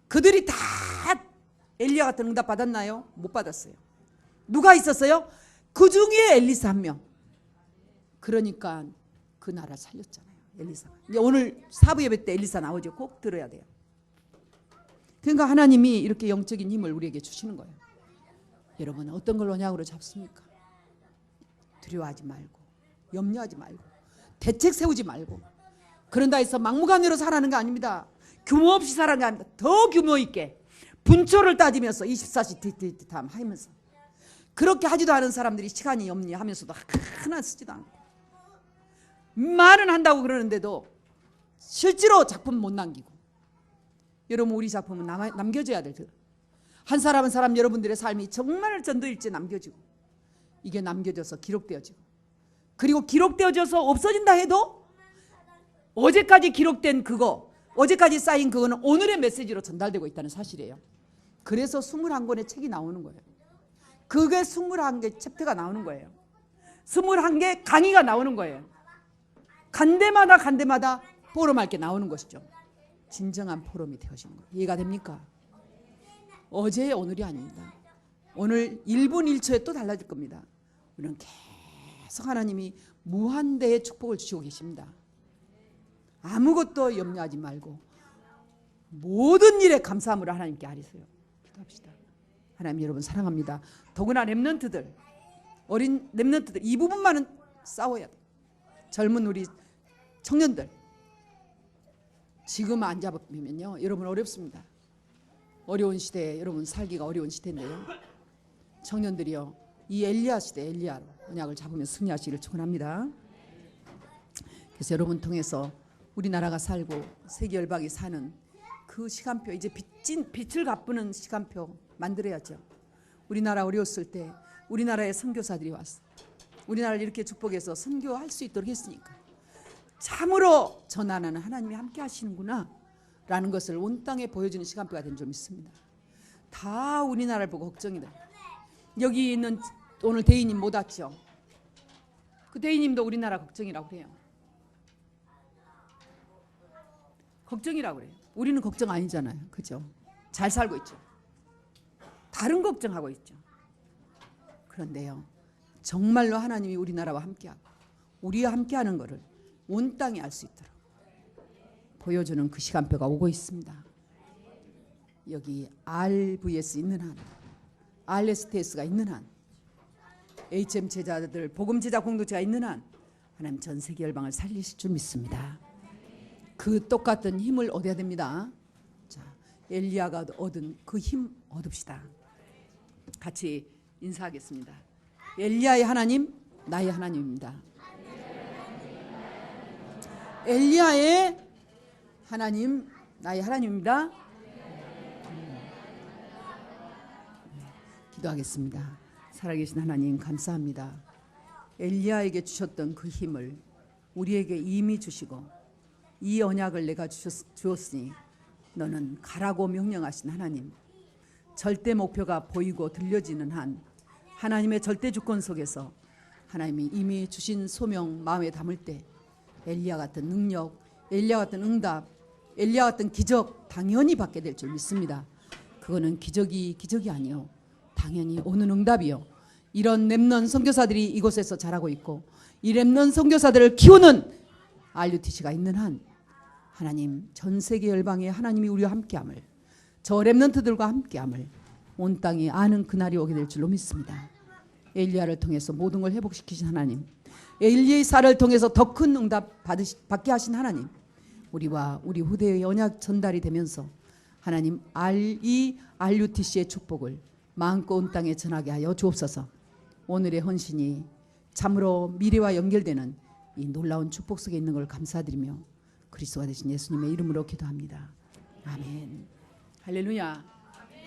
그들이 다 엘리야 같은 응답 받았나요? 못 받았어요. 누가 있었어요? 그 중에 엘리사 한 명. 그러니까 그 나라 살렸잖아요. 엘리사. 이제 오늘 사부 예배 때 엘리사 나오죠. 꼭 들어야 돼요. 그러니까 하나님이 이렇게 영적인 힘을 우리에게 주시는 거예요. 여러분 어떤 걸 언약으로 잡습니까? 두려워하지 말고, 염려하지 말고, 대책 세우지 말고. 그런다 해서 막무가내로 살아가는 거 아닙니다. 규모 없이 살아가는 게 아닙니다. 더 규모 있게 분초를 따지면서 24시 디디디함 하면서, 그렇게 하지도 않은 사람들이 시간이 없니 하면서도 하나 쓰지도 않고, 말은 한다고 그러는데도 실제로 작품 못 남기고. 여러분 우리 작품은 남겨줘야 될 듯. 한 사람 한 사람 여러분들의 삶이 정말 전도일지에 남겨지고, 이게 남겨져서 기록되어지고, 그리고 기록되어져서 없어진다 해도 어제까지 기록된 그거, 어제까지 쌓인 그거는 오늘의 메시지로 전달되고 있다는 사실이에요. 그래서 21권의 책이 나오는 거예요. 그게 21개 챕터가 나오는 거예요. 21개 강의가 나오는 거예요. 간데마다 포럼할 게 나오는 것이죠. 진정한 포럼이 되어지는 거예요. 이해가 됩니까? 어제의 오늘이 아닙니다. 오늘 1분 1초에 또 달라질 겁니다. 우리는 계속 하나님이 무한대의 축복을 주시고 계십니다. 아무것도 염려하지 말고 모든 일에 감사함으로 하나님께 아뢰세요. 기도합시다. 하나님 여러분 사랑합니다. 더구나 렘넌트들, 어린 렘넌트들, 이 부분만은 싸워야 돼요. 젊은 우리 청년들 지금 안 잡으면요 여러분 어렵습니다. 어려운 시대에 여러분 살기가 어려운 시대인데요, 청년들이요 이 엘리야 시대, 엘리야로 언약을 잡으면 승리하시기를 축원합니다. 그래서 여러분 통해서 우리나라가 살고 세계 열방이 사는 그 시간표, 이제 빛을 갚는 시간표 만들어야죠. 우리나라 어려웠을 때 우리나라의 선교사들이 왔어. 우리나라를 이렇게 축복해서 선교할 수 있도록 했으니까 참으로 전하는 하나님이 함께 하시는구나 라는 것을 온 땅에 보여주는 시간표가 된 줄 믿습니다. 다 우리나라를 보고 걱정이다. 여기 있는 오늘 대인님 못 왔죠? 그 대인님도 우리나라 걱정이라고 그래요. 걱정이라고 그래요. 우리는 걱정 아니잖아요. 그죠? 잘 살고 있죠. 다른 걱정하고 있죠. 그런데요 정말로 하나님이 우리나라와 함께하고 우리와 함께하는 것을 온 땅이 알 수 있도록 보여주는 그 시간표가 오고 있습니다. 여기 RVS 있는 한, RSTS가 있는 한, HM 제자들 복음 제자 공동체가 있는 한 하나님 전 세계 열방을 살리실 줄 믿습니다. 그 똑같은 힘을 얻어야 됩니다. 자, 엘리야가 얻은 그 힘 얻읍시다. 같이 인사하겠습니다. 엘리야의 하나님, 나의 하나님입니다. 엘리야의 하나님, 나의 하나님입니다. 기도하겠습니다. 살아계신 하나님 감사합니다. 엘리야에게 주셨던 그 힘을 우리에게 이미 주시고 이 언약을 내가 주었으니 너는 가라고 명령하신 하나님, 절대 목표가 보이고 들려지는 한 하나님의 절대 주권 속에서 하나님이 이미 주신 소명 마음에 담을 때 엘리야 같은 능력, 엘리야 같은 응답, 엘리야 같은 기적 당연히 받게 될 줄 믿습니다. 그거는 기적이 아니요 당연히 오는 응답이요. 이런 렘넌트 선교사들이 이곳에서 자라고 있고 이 렘넌트 선교사들을 키우는 RUTC가 있는 한 하나님 전 세계 열방에 하나님이 우리와 함께함을, 저 렘넌트들과 함께함을 온 땅에 아는 그날이 오게 될 줄로 믿습니다. 엘리야를 통해서 모든 걸 회복시키신 하나님, 엘리사를 통해서 더 큰 응답 받게 하신 하나님, 우리와 우리 후대의 언약 전달이 되면서 하나님 RUTC의 축복을 마음껏 온 땅에 전하게 하여 주옵소서. 오늘의 헌신이 참으로 미래와 연결되는 이 놀라운 축복 속에 있는 걸 감사드리며 그리스도가 되신 예수님의 이름으로 기도합니다. 아멘. 할렐루야.